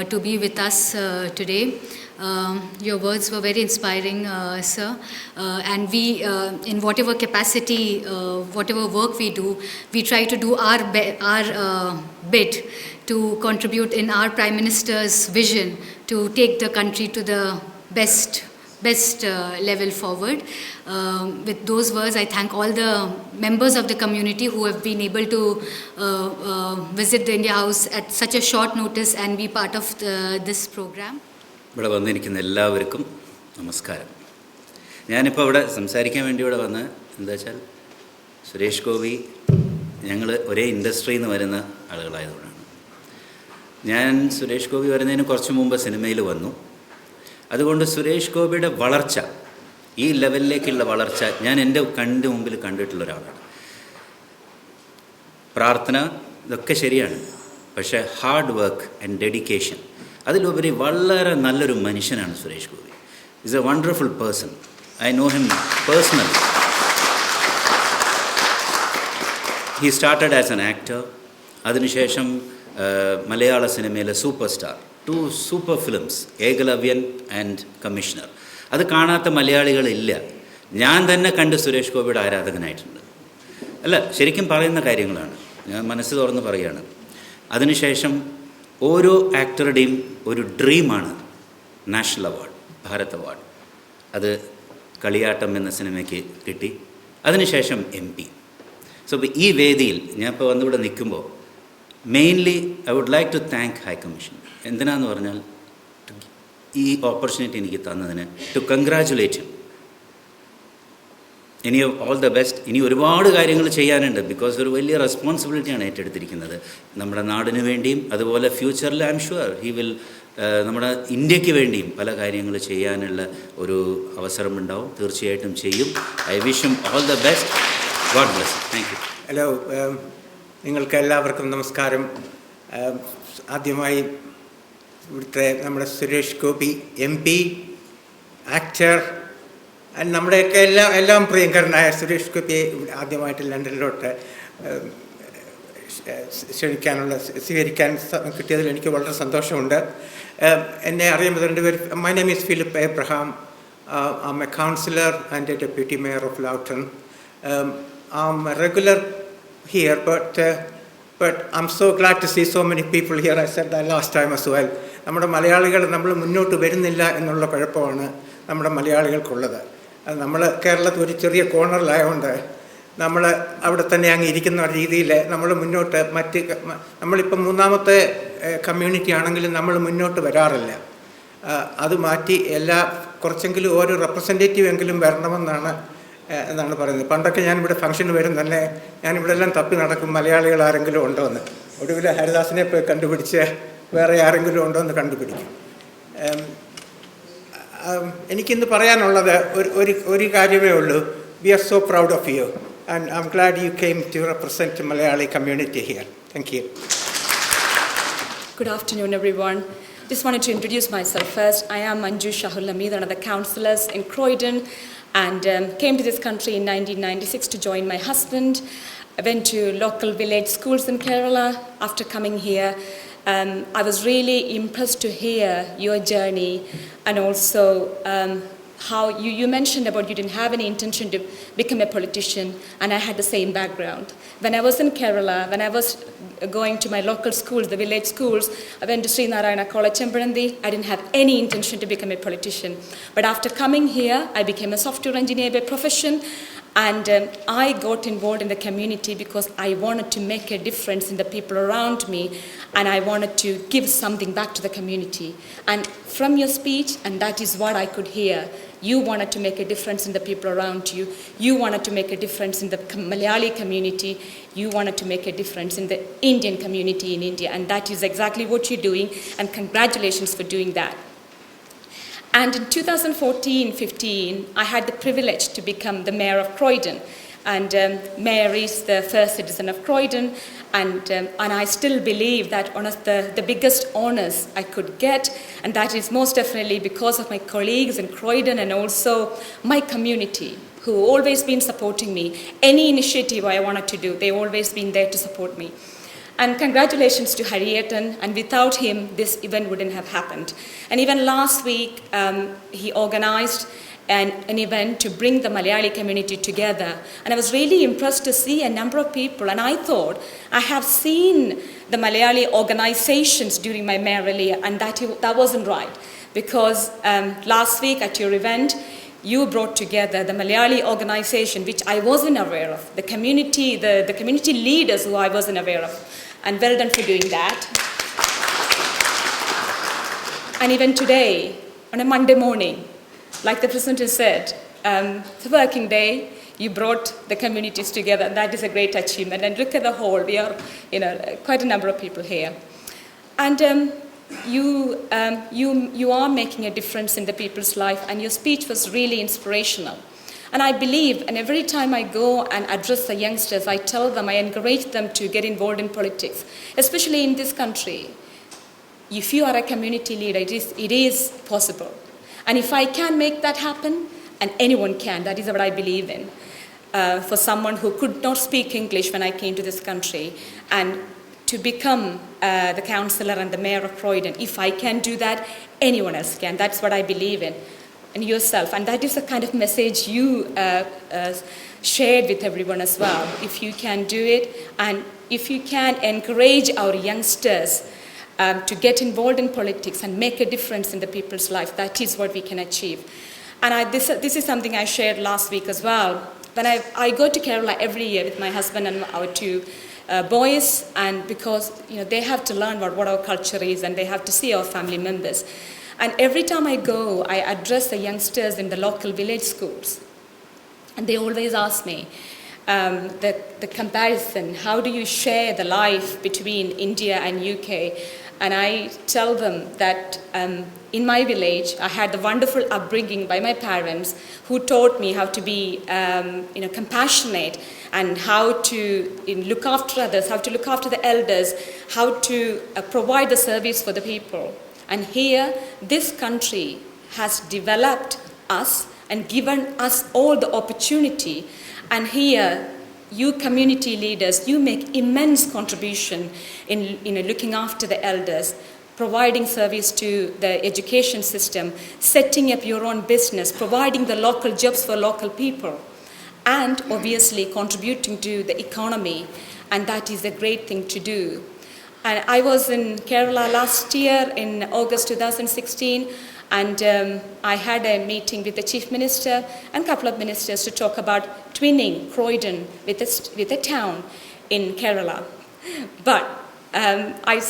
to be with us today. Your words were very inspiring, sir. And we, in whatever capacity, whatever work we do, we try to do our bit to contribute in our Prime Minister's vision to take the country to the best level forward. With those words, I thank all the members of the community who have been able to visit the India House at such a short notice and be part of this program. ഇവിടെ വന്നിരിക്കുന്ന എല്ലാവർക്കും നമസ്കാരം. ഞാനിപ്പോൾ ഇവിടെ സംസാരിക്കാൻ വേണ്ടി ഇവിടെ വന്ന് എന്താ വെച്ചാൽ സുരേഷ് ഗോപി ഞങ്ങൾ ഒരേ ഇൻഡസ്ട്രിയിൽ നിന്ന് വരുന്ന ആളുകളായതുകൊണ്ടാണ്. ഞാൻ സുരേഷ് ഗോപി വരുന്നതിന് കുറച്ച് മുമ്പ് സിനിമയിൽ വന്നു. അതുകൊണ്ട് സുരേഷ് ഗോപിയുടെ വളർച്ച, ഈ ലെവലിലേക്കുള്ള വളർച്ച ഞാൻ എൻ്റെ കണ്ണിൻ്റെ മുമ്പിൽ കണ്ടിട്ടുള്ള ഒരാളാണ്. പ്രാർത്ഥന ഇതൊക്കെ ശരിയാണ്, പക്ഷേ ഹാർഡ് വർക്ക് ആൻഡ് ഡെഡിക്കേഷൻ, അതിലുപരി വളരെ നല്ലൊരു മനുഷ്യനാണ് Suresh Gopi. Is A wonderful person. I know him personally. He started as an actor. അതിനുശേഷം മലയാള സിനിമയിലെ super star, 2 super films, Ekalavyan and commissioner. അത് കാണാത്ത മലയാളികളില്ല. ഞാൻ തന്നെ കണ്ട് സുരേഷ് ഗോപിയുടെ ആരാധകനായിട്ടുണ്ട്. അല്ല, ശരിക്കും പറയുന്ന കാര്യങ്ങളാണ്, ഞാൻ മനസ്സ് തുറന്ന് പറയുകയാണ്. അതിനുശേഷം ഓരോ ആക്ടറുടെയും ഒരു ഡ്രീമാണ് നാഷണൽ അവാർഡ്, ഭാരത് അവാർഡ്. അത് കളിയാട്ടം എന്ന സിനിമയ്ക്ക് കിട്ടി. അതിനുശേഷം MP. സോ ഈ വേദിയിൽ ഞാൻ ഇപ്പോൾ വന്നിവിടെ നിൽക്കുമ്പോൾ mainly I would like to thank high commission. എന്തിനാന്ന് പറഞ്ഞാൽ ഈ ഓപ്പർച്യൂണിറ്റി എനിക്ക് തന്നതിന് ടു കൺഗ്രാജുലേറ്റ് ഹിം. ഇനി ഓൾ ദ ബെസ്റ്റ്. ഇനി ഒരുപാട് കാര്യങ്ങൾ ചെയ്യാനുണ്ട്, ബിക്കോസ് ഒരു വലിയ റെസ്പോൺസിബിലിറ്റിയാണ് ഏറ്റെടുത്തിരിക്കുന്നത് നമ്മുടെ നാടിന് വേണ്ടിയും. അതുപോലെ ഫ്യൂച്ചറിൽ I am sure he will നമ്മുടെ ഇന്ത്യക്ക് വേണ്ടിയും പല കാര്യങ്ങൾ ചെയ്യാനുള്ള ഒരു അവസരമുണ്ടാവും. തീർച്ചയായിട്ടും ചെയ്യും. I wish him all the best. God bless. Thank you. Hello, നിങ്ങൾക്ക് എല്ലാവർക്കും നമസ്കാരം. ആദ്യമായി ഇവിടുത്തെ നമ്മുടെ സുരേഷ് ഗോപി MP, ആക്ടർ, നമ്മുടെയൊക്കെ എല്ലാം പ്രിയങ്കരനായ സുരേഷ് ഗോപിയെ ആദ്യമായിട്ട് ലണ്ടനിലോട്ട് സ്വീകരിക്കാൻ കിട്ടിയതിൽ എനിക്ക് വളരെ സന്തോഷമുണ്ട്. എന്നെ അറിയുമ്പോൾ രണ്ടുപേർ. My name is Philip Abraham. I am a councillor and a deputy mayor of Loughton. I am a regular here, but I'm so glad to see so many people here. I said that last time as well. നമ്മുടെ മലയാളികൾ നമ്മൾ മുന്നോട്ട് വരുന്നില്ല എന്നുള്ള കുഴപ്പമാണ് നമ്മുടെ മലയാളികൾക്കുള്ളത്. നമ്മൾ കേരളത്തിൽ ഒരു ചെറിയ കോർണറിലായതുകൊണ്ട് നമ്മൾ അവിടെ തന്നെ അങ്ങ് ഇരിക്കുന്ന രീതിയിൽ നമ്മൾ മുന്നോട്ട് നമ്മളിപ്പം 3ാമത്തെ കമ്മ്യൂണിറ്റി ആണെങ്കിലും നമ്മൾ മുന്നോട്ട് വരാറില്ല. അത് മാറ്റി കുറച്ചെങ്കിലും ഓരോ റെപ്രസെൻറ്റേറ്റീവ് എങ്കിലും വരണമെന്നാണ് പറയുന്നത്. പണ്ടൊക്കെ ഞാനിവിടെ ഫംഗ്ഷന് വരും തന്നെ ഞാനിവിടെ എല്ലാം തപ്പി നടക്കും, മലയാളികൾ ആരെങ്കിലും ഉണ്ടോ എന്ന്. ഒടുവിൽ ഹരിദാസിനെ പോയി കണ്ടുപിടിച്ച് വേറെ ആരെങ്കിലും ഉണ്ടോ എന്ന് കണ്ടുപിടിക്കും. എനിക്കിന്ന് പറയാനുള്ളത് ഒരു കാര്യമേ ഉള്ളൂ. We are so proud of you and I am glad you came to represent Malayali community here. Thank you. Good afternoon, everyone. Just wanted to introduce myself first. I am Manju Shahul Hamid, one of the councillors in Croydon, and came to this country in 1996 to join my husband. I went to local village schools in Kerala. After coming here, I was really impressed to hear your journey, and also how you mentioned about you didn't have any intention to become a politician, and I had the same background. When I was in Kerala, when I was going to my local schools, the village schools, I went to Sri Narayana College, Chembrandi. I didn't have any intention to become a politician. But after coming here, I became a software engineer by profession, and I got involved in the community because I wanted to make a difference in the people around me, and I wanted to give something back to the community. And from your speech, and that is what I could hear, you wanted to make a difference in the people around you. You wanted to make a difference in the Malayali community. You wanted to make a difference in the Indian community in India, and that is exactly what you're doing, and congratulations for doing that. And in 2014-15, I had the privilege to become the mayor of Croydon. And Mary is the first citizen of Croydon, and I still believe that one of the biggest honors I could get, and that is most definitely because of my colleagues in Croydon and also my community, who always been supporting me. Any initiative I wanted to do, they've always been there to support me. And congratulations to Harrietton, and without him, this event wouldn't have happened. And even last week, he organized an event to bring the Malayali community together. And I was really impressed to see a number of people, and I thought, I have seen the Malayali organizations during my mayoral year, and that wasn't right. Because last week at your event, you brought together the Malayali organization, which I wasn't aware of, the community leaders who I wasn't aware of. And well done for doing that. And even today, on a Monday morning, like the presenter said, it's a working day, you brought the communities together, and that is a great achievement. And look at the whole, we are quite a number of people here. And you are making a difference in the people's life, and your speech was really inspirational. And I believe, and every time I go and address the youngsters, I tell them, I encourage them to get involved in politics, especially in this country. If you are a community leader, it is possible. And if I can make that happen, and anyone can, that is what I believe in. For someone who could not speak English when I came to this country, and to become the councillor and the mayor of Croydon, if I can do that, anyone else can. That's what I believe in. And yourself, and that is the kind of message you shared with everyone as well. If you can do it, and if you can encourage our youngsters to get involved in politics and make a difference in the people's life, that is what we can achieve. And this is something I shared last week as well. When I go to Kerala every year with my husband and our two boys, and because they have to learn what our culture is, and they have to see our family members. And every time I go, I address the youngsters in the local village schools. And they always ask me the comparison, how do you share the life between India and UK? And I tell them that in my village, I had the wonderful upbringing by my parents who taught me how to be compassionate, and how to look after others, how to look after the elders, how to provide the service for the people. And here, this country has developed us and given us all the opportunity. And here, you community leaders, you make immense contribution in looking after the elders, providing service to the education system, setting up your own business, providing the local jobs for local people, and obviously contributing to the economy. And that is a great thing to do. And I was in Kerala last year in August 2016, and I had a meeting with the Chief Minister and a couple of ministers to talk about twinning Croydon with a town in Kerala. But I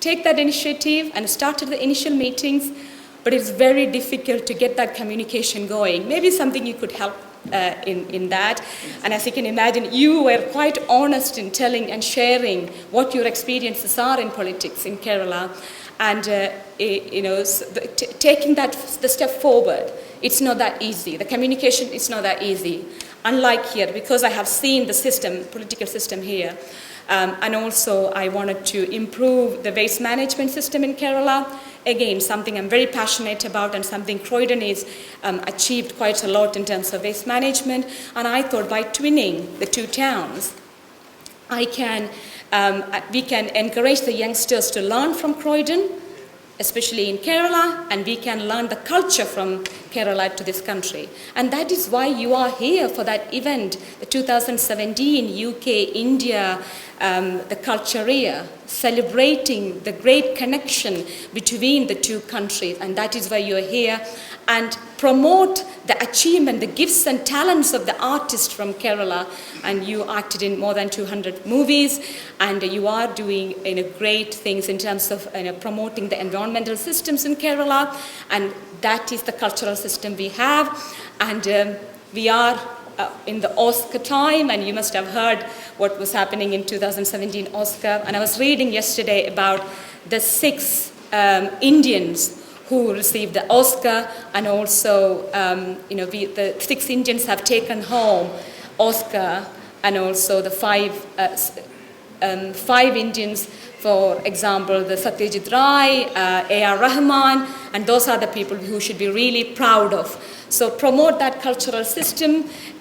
take that initiative and started the initial meetings, but it's very difficult to get that communication going. Maybe something you could help in that. And as you can imagine, you were quite honest in telling and sharing what your experiences are in politics in Kerala, and taking the step forward. It's not that easy. The communication is not that easy. Unlike here, because I have seen the political system here, and also I wanted to improve the waste management system in Kerala. Again, something I'm very passionate about, and something Croydon is achieved quite a lot in terms of waste management. And I thought by twinning the two towns, we can encourage the youngsters to learn from Croydon, especially in Kerala, and we can learn the culture from Kerala to this country. And that is why you are here for that event, the 2017 UK-India the culture year, celebrating the great connection between the two countries. And that is why you are here, and promote the achievement, the gifts and talents of the artists from Kerala. And you acted in more than 200 movies, and you are doing great things in terms of promoting the environmental systems in Kerala, and that is the cultural system we have. And we are in the Oscar time, and you must have heard what was happening in 2017 Oscar. And I was reading yesterday about the 6 Indians who received the Oscar, and also the 6 Indians have taken home Oscar, and also the five Indians, for example, the Satyajit Ray, A.R. Rahman, and those are the people who should be really proud of. So promote that cultural system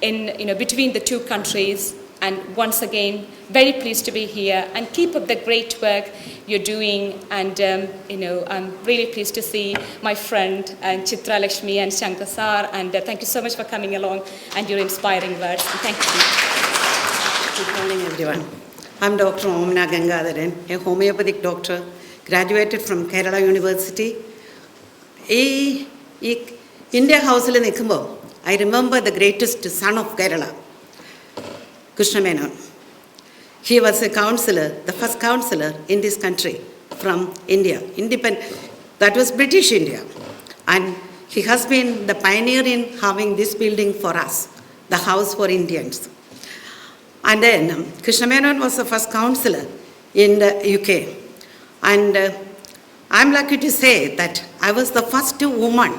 between the two countries. And once again, very pleased to be here, and keep up the great work you're doing. And I'm really pleased to see my friend Chitra Lakshmi and Shankar Sir. And thank you so much for coming along and your inspiring words. And thank you. Good morning, everyone. I'm Dr. Omna Gangadharan, a homeopathic doctor, graduated from Kerala University. India House il nikkumbo, I remember the greatest son of Kerala, Krishna Menon. He was a councillor, the first councillor in this country from India, independent. That was British India. And he has been the pioneer in having this building for us, the House for Indians. And then Krishna Menon was the first councillor in the UK. And I'm lucky to say that I was the first woman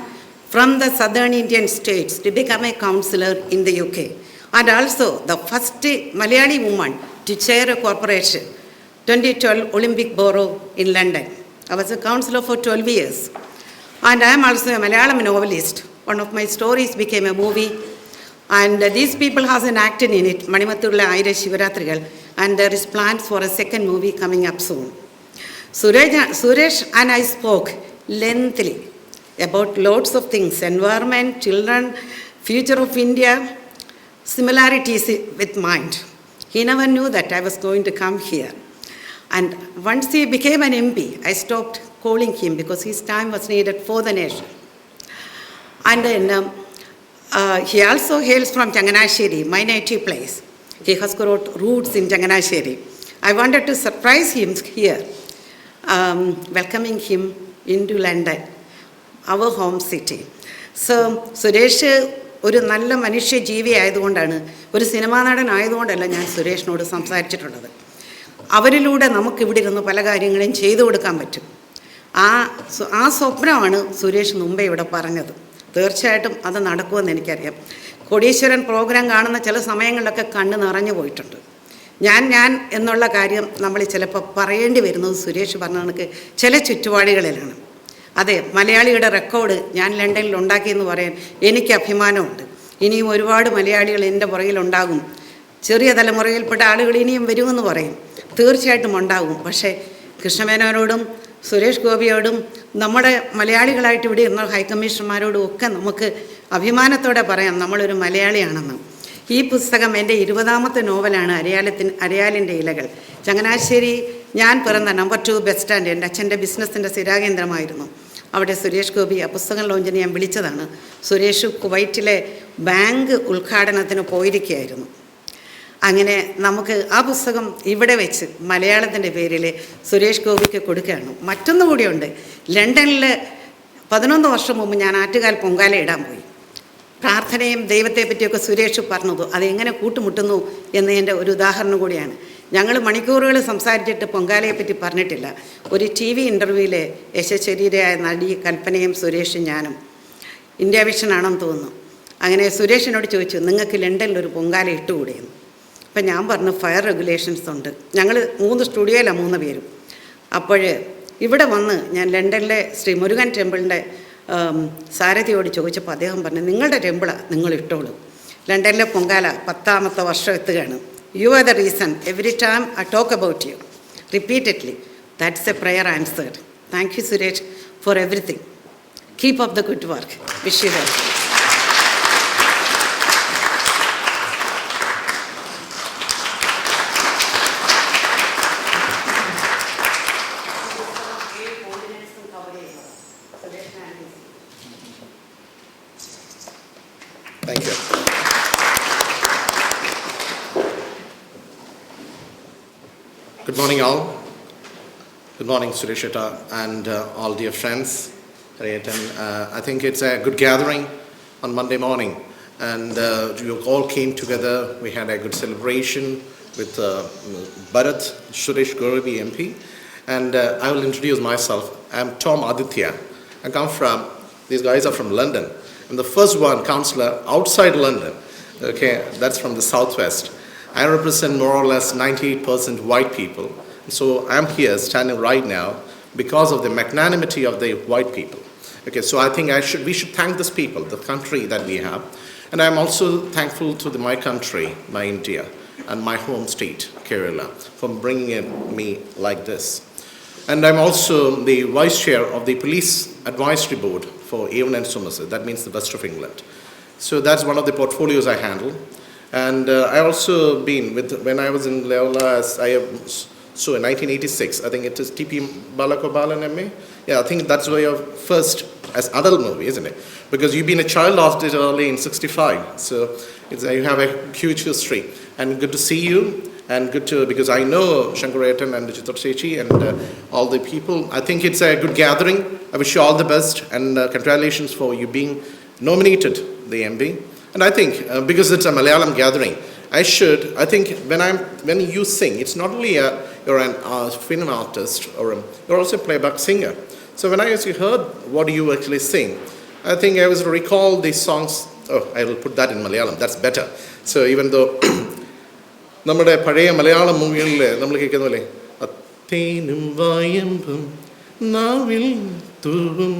from the southern Indian states to become a councillor in the UK. And also the first Malayali woman to chair a corporation, 2012 Olympic Borough in London. I was a councillor for 12 years. And I am also a Malayalam novelist. One of my stories became a movie. And these people has an actor in it, Manimathulla Ayra Shivaratrigal, and there is plans for a second movie coming up soon. Suresh and I spoke lengthily about lots of things, environment, children, future of India, similarities with mind. He never knew that I was going to come here. And once he became an MP, I stopped calling him because his time was needed for the nation. And then he also hails from Changanasheri, my native place. He has got roots in Changanasheri. I wanted to surprise him here, welcoming him into London, our home city. So, Suresh, ഒരു നല്ല മനുഷ്യ ജീവി ആയതുകൊണ്ടാണ്, ഒരു cinema നടൻ ആയതുകൊണ്ടല്ല ഞാൻ സുരേഷിനോട് സംസാരിച്ചിട്ടുള്ളത്. അവരിലൂടെ നമുക്കിവിടെ ഇരുന്ന് പല കാര്യങ്ങളും ചെയ്തു കൊടുക്കാൻ പറ്റും. ആ സ്വപ്നമാണ് സുരേഷ് മുമ്പേ ഇവിടെ പറഞ്ഞത്. തീർച്ചയായിട്ടും അത് നടക്കുമെന്ന് എനിക്കറിയാം. കോടീശ്വരൻ പ്രോഗ്രാം കാണുന്ന ചില സമയങ്ങളിലൊക്കെ കണ്ണ് നിറഞ്ഞു പോയിട്ടുണ്ട്. ഞാൻ എന്നുള്ള കാര്യം നമ്മൾ ചിലപ്പോൾ പറയേണ്ടി വരുന്നത് സുരേഷ് പറഞ്ഞ കണക്ക് ചില ചുറ്റുപാടുകളിലാണ്. അതെ, മലയാളിയുടെ റെക്കോർഡ് ഞാൻ ലണ്ടനിൽ ഉണ്ടാക്കിയെന്ന് പറയാൻ എനിക്ക് അഭിമാനമുണ്ട്. ഇനിയും ഒരുപാട് മലയാളികൾ എൻ്റെ പുറകിലുണ്ടാകും. ചെറിയ തലമുറയിൽപ്പെട്ട ആളുകൾ ഇനിയും വരുമെന്ന് പറയും. തീർച്ചയായിട്ടും ഉണ്ടാകും. പക്ഷേ കൃഷ്ണമേനോനോടും സുരേഷ് ഗോപിയോടും നമ്മുടെ മലയാളികളായിട്ട് ഇവിടെ ഇരുന്ന ഹൈക്കമ്മീഷണർമാരോടും ഒക്കെ നമുക്ക് അഭിമാനത്തോടെ പറയാം നമ്മളൊരു മലയാളിയാണെന്ന്. ഈ പുസ്തകം എൻ്റെ 20ാമത്തെ നോവലാണ്, അരയാലിൻ്റെ ഇലകൾ. ചങ്ങനാശ്ശേരി ഞാൻ പിറന്ന നമ്പർ 2 ബസ് സ്റ്റാൻഡ് എൻ്റെ അച്ഛൻ്റെ ബിസിനസ്സിൻ്റെ സ്ഥിരാകേന്ദ്രമായിരുന്നു. അവിടെ സുരേഷ് ഗോപി ആ പുസ്തകം ലോഞ്ചിന് ഞാൻ വിളിച്ചതാണ്. സുരേഷ് കുവൈറ്റിലെ ബാങ്ക് ഉദ്ഘാടനത്തിന് പോയിരിക്കുകയായിരുന്നു. അങ്ങനെ നമുക്ക് ആ പുസ്തകം ഇവിടെ വെച്ച് മലയാളത്തിൻ്റെ പേരിൽ സുരേഷ് ഗോപിക്ക് കൊടുക്കുകയാണ്. മറ്റൊന്നു കൂടിയുണ്ട്, ലണ്ടനിൽ 11 വർഷം മുമ്പ് ഞാൻ ആറ്റുകാൽ പൊങ്കാല ഇടാൻ പോയി. പ്രാർത്ഥനയും ദൈവത്തെ പറ്റിയൊക്കെ സുരേഷ് പറഞ്ഞതു അതെങ്ങനെ കൂട്ടുമുട്ടുന്നു എന്നതിൻ്റെ ഒരു ഉദാഹരണം കൂടിയാണ്. ഞങ്ങൾ മണിക്കൂറുകൾ സംസാരിച്ചിട്ട് പൊങ്കാലയെപ്പറ്റി പറഞ്ഞിട്ടില്ല. ഒരു TV ഇൻ്റർവ്യൂവിൽ യശശരീരയായ നടി കൽപ്പനയും സുരേഷും ഞാനും, ഇന്ത്യ വിഷൻ ആണെന്ന് തോന്നുന്നു. അങ്ങനെ സുരേഷിനോട് ചോദിച്ചു, നിങ്ങൾക്ക് ലണ്ടനിൽ ഒരു പൊങ്കാല ഇട്ടുകൂടിയെന്ന്. അപ്പം ഞാൻ പറഞ്ഞു ഫയർ റെഗുലേഷൻസ് ഉണ്ട്. ഞങ്ങൾ 3 സ്റ്റുഡിയോയിലാണ് 3 പേരും. അപ്പോൾ ഇവിടെ വന്ന് ഞാൻ ലണ്ടനിലെ ശ്രീ മുരുകൻ ടെമ്പിളിൻ്റെ സാരഥിയോട് ചോദിച്ചപ്പോൾ അദ്ദേഹം പറഞ്ഞു, നിങ്ങളുടെ ടെമ്പിളാണ്, നിങ്ങൾ ഇട്ടോളൂ. ലണ്ടനിലെ പൊങ്കാല 10ാമത്തെ വർഷം എത്തുകയാണ്. You are the reason. Every time I talk about you, repeatedly, that's a prayer answered. Thank you, Suresh, for everything. Keep up the good work. Wish you well. Thank you. Good morning, all. Good morning, Suresh Etta and all dear friends. I think it's a good gathering on Monday morning, and you all came together. We had a good celebration with Bharat Suresh Gorabi MP, and I will introduce myself. I'm Tom Aditya. These guys are from London. I'm the first one councillor outside London Okay, that's from the southwest. I represent more or less 98% white people. So I'm here standing right now because of the magnanimity of the white people. Okay, so I think we should thank these people, the country that we have. And I'm also thankful to my country, my India, and my home state, Kerala, for bringing me like this. And I'm also the vice chair of the Police Advisory Board for Avon and Somerset. That means the west of England. So that's one of the portfolios I handle. And I also been when I was in Leola, so in 1986, I think it is T.P. Balagopalan MA. Yeah, I think that's where your first as adult movie, isn't it? Because you've been a child artist early in 65. So you have a huge history. And good to see you. And good to, because I know Shankaratan and Chitar Sechi and all the people. I think it's a good gathering. I wish you all the best and congratulations for you being nominated the MB. And I think because it's a Malayalam gathering, I think when you sing, it's not only you're a film artist or you're also a playback singer. So when I actually heard what you actually sing, I think I was to recall these songs. Oh, I will put that in Malayalam. That's better. So even though നമ്മുടെ പഴയ മലയാളം മൂവികളിൽ നമ്മൾ കേൾക്കുന്നല്ലേ അത്തേനും വായമ്പും നാവിൽ തൂവും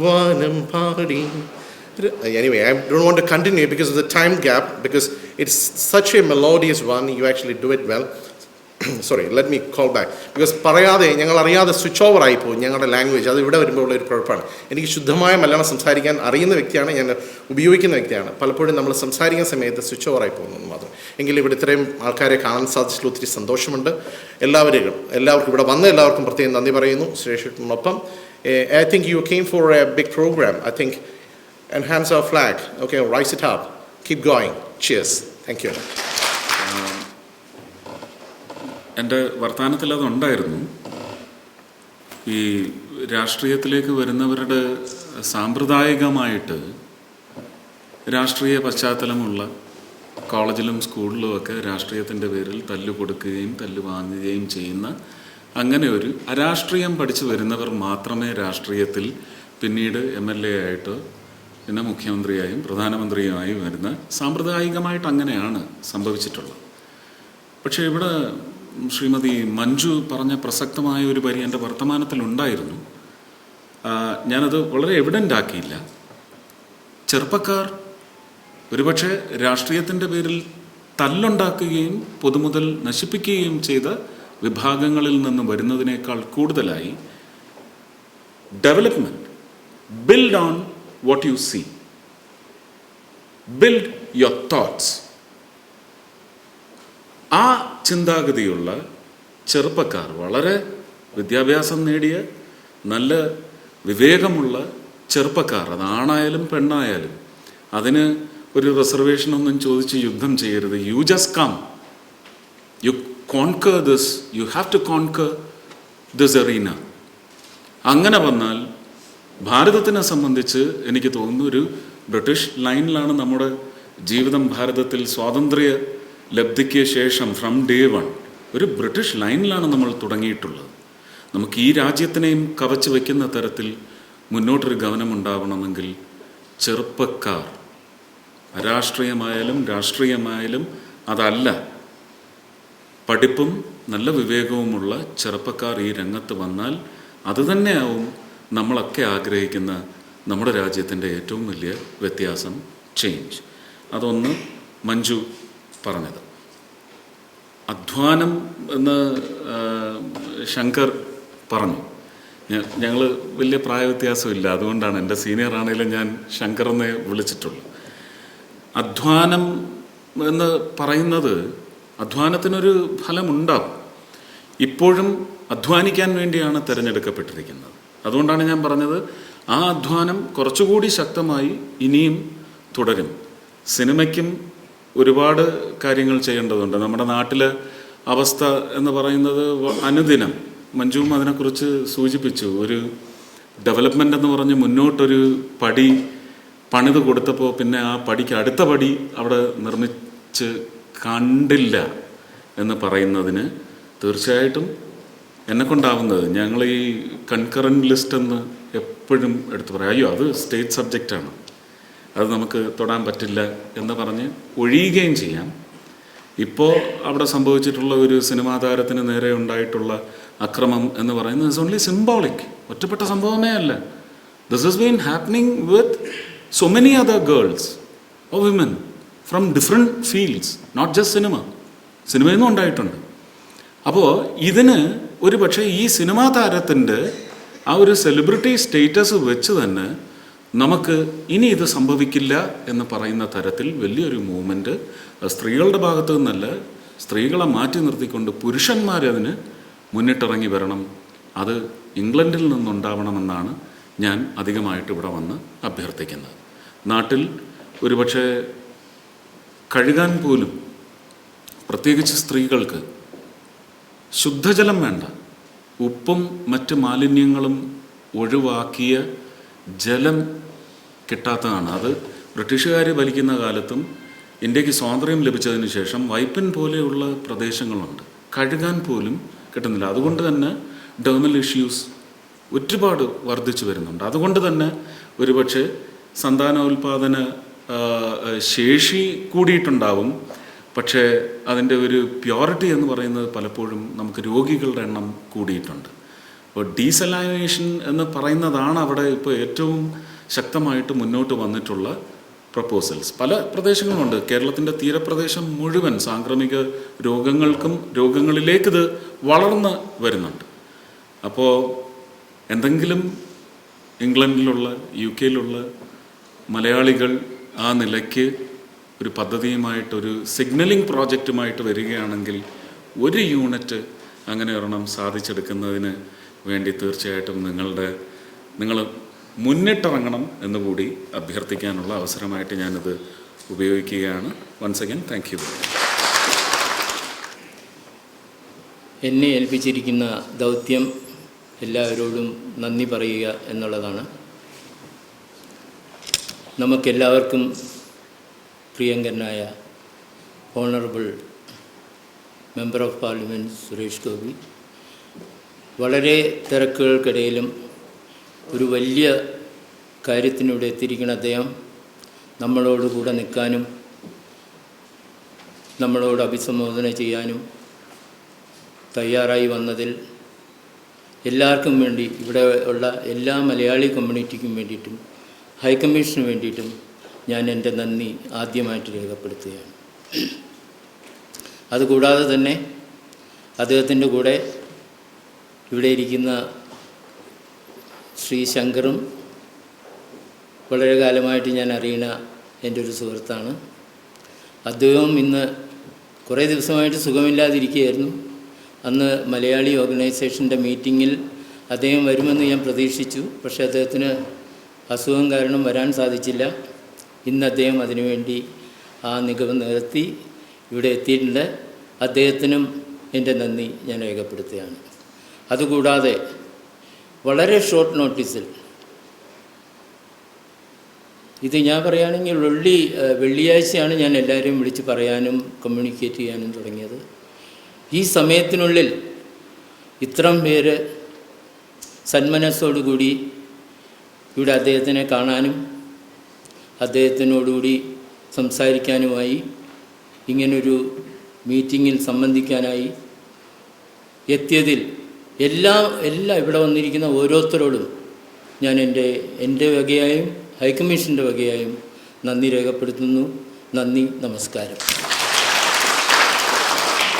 വാനം പാടി. Anyway, I don't want to continue because of the time gap, because it's such a melodious one. You actually do it well. Sorry, let me call back. Because പറയാതെ ഞങ്ങൾ അറിയാതെ switch over ആയിപ്പോയി ഞങ്ങളുടെ ലാംഗ്വേജ്. അത് ഇവിടെ വരുമ്പോഴുള്ള ഒരു കുഴപ്പമാണ്. എനിക്ക് ശുദ്ധമായ മലയാളം സംസാരിക്കാൻ അറിയുന്ന വ്യക്തിയാണ്, ഞാൻ ഉപയോഗിക്കുന്ന വ്യക്തിയാണ്. പലപ്പോഴും നമ്മൾ സംസാരിക്കുന്ന സമയത്ത് സ്വിച്ച് ഓവർ ആയി പോകുന്നത് മാത്രം. എങ്കിലും ഇവിടെ ഇത്രയും ആൾക്കാരെ കാണാൻ സാധിച്ചതിൽ ഒത്തിരി സന്തോഷമുണ്ട്. എല്ലാവർക്കും ഇവിടെ വന്ന എല്ലാവർക്കും പ്രത്യേകം നന്ദി പറയുന്നു. സുരേഷിനൊപ്പം I think you came for a big program. I think enhance our flag. Okay, rise it up. Keep going. Cheers. Thank you. എൻ്റെ വർത്തമാനത്തിൽ അതുണ്ടായിരുന്നു. ഈ രാഷ്ട്രീയത്തിലേക്ക് വരുന്നവരുടെ സാമ്പ്രദായികമായിട്ട് രാഷ്ട്രീയ പശ്ചാത്തലമുള്ള കോളേജിലും സ്കൂളിലുമൊക്കെ രാഷ്ട്രീയത്തിൻ്റെ പേരിൽ തല്ല് കൊടുക്കുകയും തല്ല് വാങ്ങുകയും ചെയ്യുന്ന അങ്ങനെ ഒരു അരാഷ്ട്രീയം പഠിച്ചു വരുന്നവർ മാത്രമേ രാഷ്ട്രീയത്തിൽ പിന്നീട് MLA ആയിട്ടോ പിന്നെ മുഖ്യമന്ത്രിയായും പ്രധാനമന്ത്രിയുമായും വരുന്ന സാമ്പ്രദായികമായിട്ട് അങ്ങനെയാണ് സംഭവിച്ചിട്ടുള്ളത്. പക്ഷേ ഇവിടെ ശ്രീമതി മഞ്ജു പറഞ്ഞ പ്രസക്തമായ ഒരു വരി എൻ്റെ വർത്തമാനത്തിലുണ്ടായിരുന്നു. ഞാനത് വളരെ എവിഡൻ്റ് ആക്കിയില്ല. ചെറുപ്പക്കാർ ഒരുപക്ഷെ രാഷ്ട്രീയത്തിൻ്റെ പേരിൽ തല്ലുണ്ടാക്കുകയും പൊതുമുതൽ നശിപ്പിക്കുകയും ചെയ്ത വിഭാഗങ്ങളിൽ നിന്ന് വരുന്നതിനേക്കാൾ കൂടുതലായി development, build on what you see, build your thoughts, ആ ചിന്താഗതിയുള്ള ചെറുപ്പക്കാർ, വളരെ വിദ്യാഭ്യാസം നേടിയ നല്ല വിവേകമുള്ള ചെറുപ്പക്കാർ, അതാണായാലും പെണ്ണായാലും, അതിന് ഒരു റിസർവേഷനൊന്നും ചോദിച്ച് യുദ്ധം ചെയ്യരുത്. You just come, you conquer this, you have to conquer this arena. അങ്ങനെ വന്നാൽ ഭാരതത്തിനെ സംബന്ധിച്ച് എനിക്ക് തോന്നുന്നു ഒരു ബ്രിട്ടീഷ് ലൈനിലാണ് നമ്മുടെ ജീവിതം. ഭാരതത്തിൽ സ്വാതന്ത്ര്യ ലബ്ധിക്ക് ശേഷം ഫ്രം ഡേ വൺ ഒരു ബ്രിട്ടീഷ് ലൈനിലാണ് നമ്മൾ തുടങ്ങിയിട്ടുള്ളത്. നമുക്ക് ഈ രാജ്യത്തിനെയും കവച്ച് വയ്ക്കുന്ന തരത്തിൽ മുന്നോട്ടൊരു ഗമനമുണ്ടാവണമെങ്കിൽ ചെറുപ്പക്കാർ, അരാഷ്ട്രീയമായാലും രാഷ്ട്രീയമായാലും അതല്ല, പഠിപ്പും നല്ല വിവേകവുമുള്ള ചെറുപ്പക്കാർ ഈ രംഗത്ത് വന്നാൽ അതുതന്നെയാവും നമ്മളൊക്കെ ആഗ്രഹിക്കുന്ന നമ്മുടെ രാജ്യത്തിൻ്റെ ഏറ്റവും വലിയ വ്യത്യാസം, ചേഞ്ച്. അതൊന്ന് മഞ്ജു പറഞ്ഞത്. അധ്വാനം എന്ന് ശങ്കർ പറഞ്ഞു. ഞങ്ങൾ വലിയ പ്രായവ്യത്യാസമില്ല, അതുകൊണ്ടാണ് എൻ്റെ സീനിയർ ആണെങ്കിലും ഞാൻ ശങ്കർ എന്നേ വിളിച്ചിട്ടുള്ളൂ. അധ്വാനം എന്ന് പറയുന്നത്, അധ്വാനത്തിനൊരു ഫലമുണ്ടാവും. ഇപ്പോഴും അധ്വാനിക്കാൻ വേണ്ടിയാണ് തിരഞ്ഞെടുക്കപ്പെട്ടിരിക്കുന്നത്. അതുകൊണ്ടാണ് ഞാൻ പറഞ്ഞത് ആ അധ്വാനം കുറച്ചുകൂടി ശക്തമായി ഇനിയും തുടരും. സിനിമയ്ക്കും ഒരുപാട് കാര്യങ്ങൾ ചെയ്യേണ്ടതുണ്ട്. നമ്മുടെ നാട്ടിലെ അവസ്ഥ എന്ന് പറയുന്നത് അനുദിനം, മഞ്ജുവും അതിനെക്കുറിച്ച് സൂചിപ്പിച്ചു, ഒരു ഡെവലപ്മെൻ്റ് എന്ന് പറഞ്ഞ് മുന്നോട്ടൊരു പടി പണിത് കൊടുത്തപ്പോൾ പിന്നെ ആ പടിക്ക് അടുത്ത പടി അവിടെ നിർമ്മിച്ച് കണ്ടില്ല എന്ന് പറയുന്നതിന് തീർച്ചയായിട്ടും എന്നെക്കൊണ്ടാവുന്നത്, ഞങ്ങൾ ഈ കൺകറൻറ്റ് ലിസ്റ്റ് എന്ന് എപ്പോഴും എടുത്തു പറയും. അയ്യോ, അത് സ്റ്റേറ്റ് സബ്ജക്റ്റാണ്. അത് നമുക്ക് തൊടാൻ പറ്റില്ല എന്ന് പറഞ്ഞ് ഒഴിയുകയും ചെയ്യാം. ഇപ്പോൾ അവിടെ സംഭവിച്ചിട്ടുള്ള ഒരു സിനിമാ താരത്തിന് നേരെ ഉണ്ടായിട്ടുള്ള അക്രമം എന്ന് പറയുന്നത് ഇറ്റ്സ് ഓൺലി സിംബോളിക്, ഒറ്റപ്പെട്ട സംഭവമേ അല്ല. This has been happening with so many other girls or women from different fields, not just സിനിമയിൽ നിന്നും ഉണ്ടായിട്ടുണ്ട്. അപ്പോൾ ഇതിന് ഒരു പക്ഷേ ഈ സിനിമാ താരത്തിൻ്റെ ആ ഒരു സെലിബ്രിറ്റി സ്റ്റേറ്റസ് വെച്ച് തന്നെ നമുക്ക് ഇനി ഇത് സംഭവിക്കില്ല എന്ന് പറയുന്ന തരത്തിൽ വലിയൊരു മൂവ്മെൻറ്റ് സ്ത്രീകളുടെ ഭാഗത്തു നിന്നല്ല, സ്ത്രീകളെ മാറ്റി നിർത്തിക്കൊണ്ട് പുരുഷന്മാരതിന് മുന്നിട്ടിറങ്ങി വരണം. അത് ഇംഗ്ലണ്ടിൽ നിന്നുണ്ടാവണമെന്നാണ് ഞാൻ അധികമായിട്ട് ഇവിടെ വന്ന് അഭ്യർത്ഥിക്കുന്നത്. നാട്ടിൽ ഒരുപക്ഷെ കഴുകാൻ പോലും, പ്രത്യേകിച്ച് സ്ത്രീകൾക്ക് ശുദ്ധജലം വേണ്ട, ഉപ്പും മറ്റ് മാലിന്യങ്ങളും ഒഴിവാക്കിയ ജലം കിട്ടാത്തതാണ്. അത് ബ്രിട്ടീഷുകാർ ഭരിക്കുന്ന കാലത്തും ഇന്ത്യക്ക് സ്വാതന്ത്ര്യം ലഭിച്ചതിന് ശേഷം വൈപ്പിൻ പോലെയുള്ള പ്രദേശങ്ങളുണ്ട്, കഴുകാൻ പോലും കിട്ടുന്നില്ല. അതുകൊണ്ട് തന്നെ ഡെർമൽ ഇഷ്യൂസ് ഒരുപാട് വർദ്ധിച്ചു വരുന്നുണ്ട്. അതുകൊണ്ട് തന്നെ ഒരുപക്ഷെ സന്താനോൽപാദന ശേഷി കൂടിയിട്ടുണ്ടാവും, പക്ഷേ അതിൻ്റെ ഒരു പ്യോറിറ്റി എന്ന് പറയുന്നത് പലപ്പോഴും നമുക്ക് രോഗികളുടെ എണ്ണം കൂടിയിട്ടുണ്ട്. അപ്പോൾ ഡീസലൈനേഷൻ എന്ന് പറയുന്നതാണ് അവിടെ ഇപ്പോൾ ഏറ്റവും ശക്തമായിട്ട് മുന്നോട്ട് വന്നിട്ടുള്ള പ്രപ്പോസൽസ്. പല പ്രദേശങ്ങളുമുണ്ട്. കേരളത്തിൻ്റെ തീരപ്രദേശം മുഴുവൻ സാംക്രമിക രോഗങ്ങളിലേക്കിത് വളർന്ന് വരുന്നുണ്ട്. അപ്പോൾ എന്തെങ്കിലും ഇംഗ്ലണ്ടിലുള്ള UK-യിലുള്ള മലയാളികൾ ആ നിലയ്ക്ക് ഒരു പദ്ധതിയുമായിട്ടൊരു സിഗ്നലിംഗ് പ്രോജക്റ്റുമായിട്ട് വരികയാണെങ്കിൽ ഒരു യൂണിറ്റ് അങ്ങനെ ഒരെണ്ണം സാധിച്ചെടുക്കുന്നതിന് വേണ്ടി തീർച്ചയായിട്ടും നിങ്ങൾ മുന്നിട്ടിറങ്ങണം എന്നുകൂടി അഭ്യർത്ഥിക്കാനുള്ള അവസരമായിട്ട് ഞാനിത് ഉപയോഗിക്കുകയാണ്. Once again thank you. എന്നെ ഏൽപ്പിച്ചിരിക്കുന്ന ദൗത്യം എല്ലാവരോടും നന്ദി പറയുക എന്നുള്ളതാണ്. നമുക്കെല്ലാവർക്കും പ്രിയങ്കരനായ honourable member of parliament Suresh Gopi വളരെ തിരക്കുകൾക്കിടയിലും ഒരു വലിയ കാര്യത്തിനൂടെ എത്തിയിരിക്കുന്ന അദ്ദേഹം നമ്മളോട് കൂടെ നിൽക്കാനും നമ്മളോട് അഭിസംബോധന ചെയ്യാനും തയ്യാറായി വന്നതിൽ എല്ലാവർക്കും വേണ്ടി, ഇവിടെ ഉള്ള എല്ലാ മലയാളി കമ്മ്യൂണിറ്റിക്കും വേണ്ടിയിട്ടും ഹൈക്കമ്മീഷന് വേണ്ടിയിട്ടും ഞാൻ എൻ്റെ നന്ദി ആദ്യമായിട്ട് രേഖപ്പെടുത്തുകയാണ്. അതുകൂടാതെ തന്നെ അദ്ദേഹത്തിൻ്റെ കൂടെ ഇവിടെ ഇരിക്കുന്ന ശ്രീ ശങ്കറും വളരെ കാലമായിട്ട് ഞാൻ അറിയുന്ന എൻ്റെ ഒരു സുഹൃത്താണ്. അദ്ദേഹം ഇന്ന് കുറേ ദിവസമായിട്ട് സുഖമില്ലാതിരിക്കുകയായിരുന്നു. അന്ന് മലയാളി ഓർഗനൈസേഷൻ്റെ മീറ്റിങ്ങിൽ അദ്ദേഹം വരുമെന്ന് ഞാൻ പ്രതീക്ഷിച്ചു. പക്ഷേ അദ്ദേഹത്തിന് അസുഖം കാരണം വരാൻ സാധിച്ചില്ല. ഇന്ന് അദ്ദേഹം അതിനുവേണ്ടി ആ നിഗമനം നികത്തി ഇവിടെ എത്തിയിട്ടുണ്ട്. അദ്ദേഹത്തിനും എൻ്റെ നന്ദി ഞാൻ രേഖപ്പെടുത്തുകയാണ്. അതുകൂടാതെ വളരെ ഷോർട്ട് നോട്ടീസിൽ ഇത് ഞാൻ പറയുകയാണെങ്കിൽ വെള്ളിയാഴ്ചയാണ് ഞാൻ എല്ലാവരെയും വിളിച്ച് പറയാനും കമ്മ്യൂണിക്കേറ്റ് ചെയ്യാനും തുടങ്ങിയത്. ഈ സമയത്തിനുള്ളിൽ ഇത്രയും പേര് സന്മനസ്സോടുകൂടി ഇവിടെ അദ്ദേഹത്തിനെ കാണാനും അദ്ദേഹത്തിനോടുകൂടി സംസാരിക്കാനുമായി ഇങ്ങനൊരു മീറ്റിങ്ങിൽ സംബന്ധിക്കാനായി എത്തിയതിൽ എല്ലാ ഇവിടെ വന്നിരിക്കുന്ന ഓരോരുത്തരോടും ഞാൻ എൻ്റെ വകയായും ഹൈക്കമ്മീഷൻ്റെ വകയായും നന്ദി രേഖപ്പെടുത്തുന്നു. നന്ദി, നമസ്കാരം.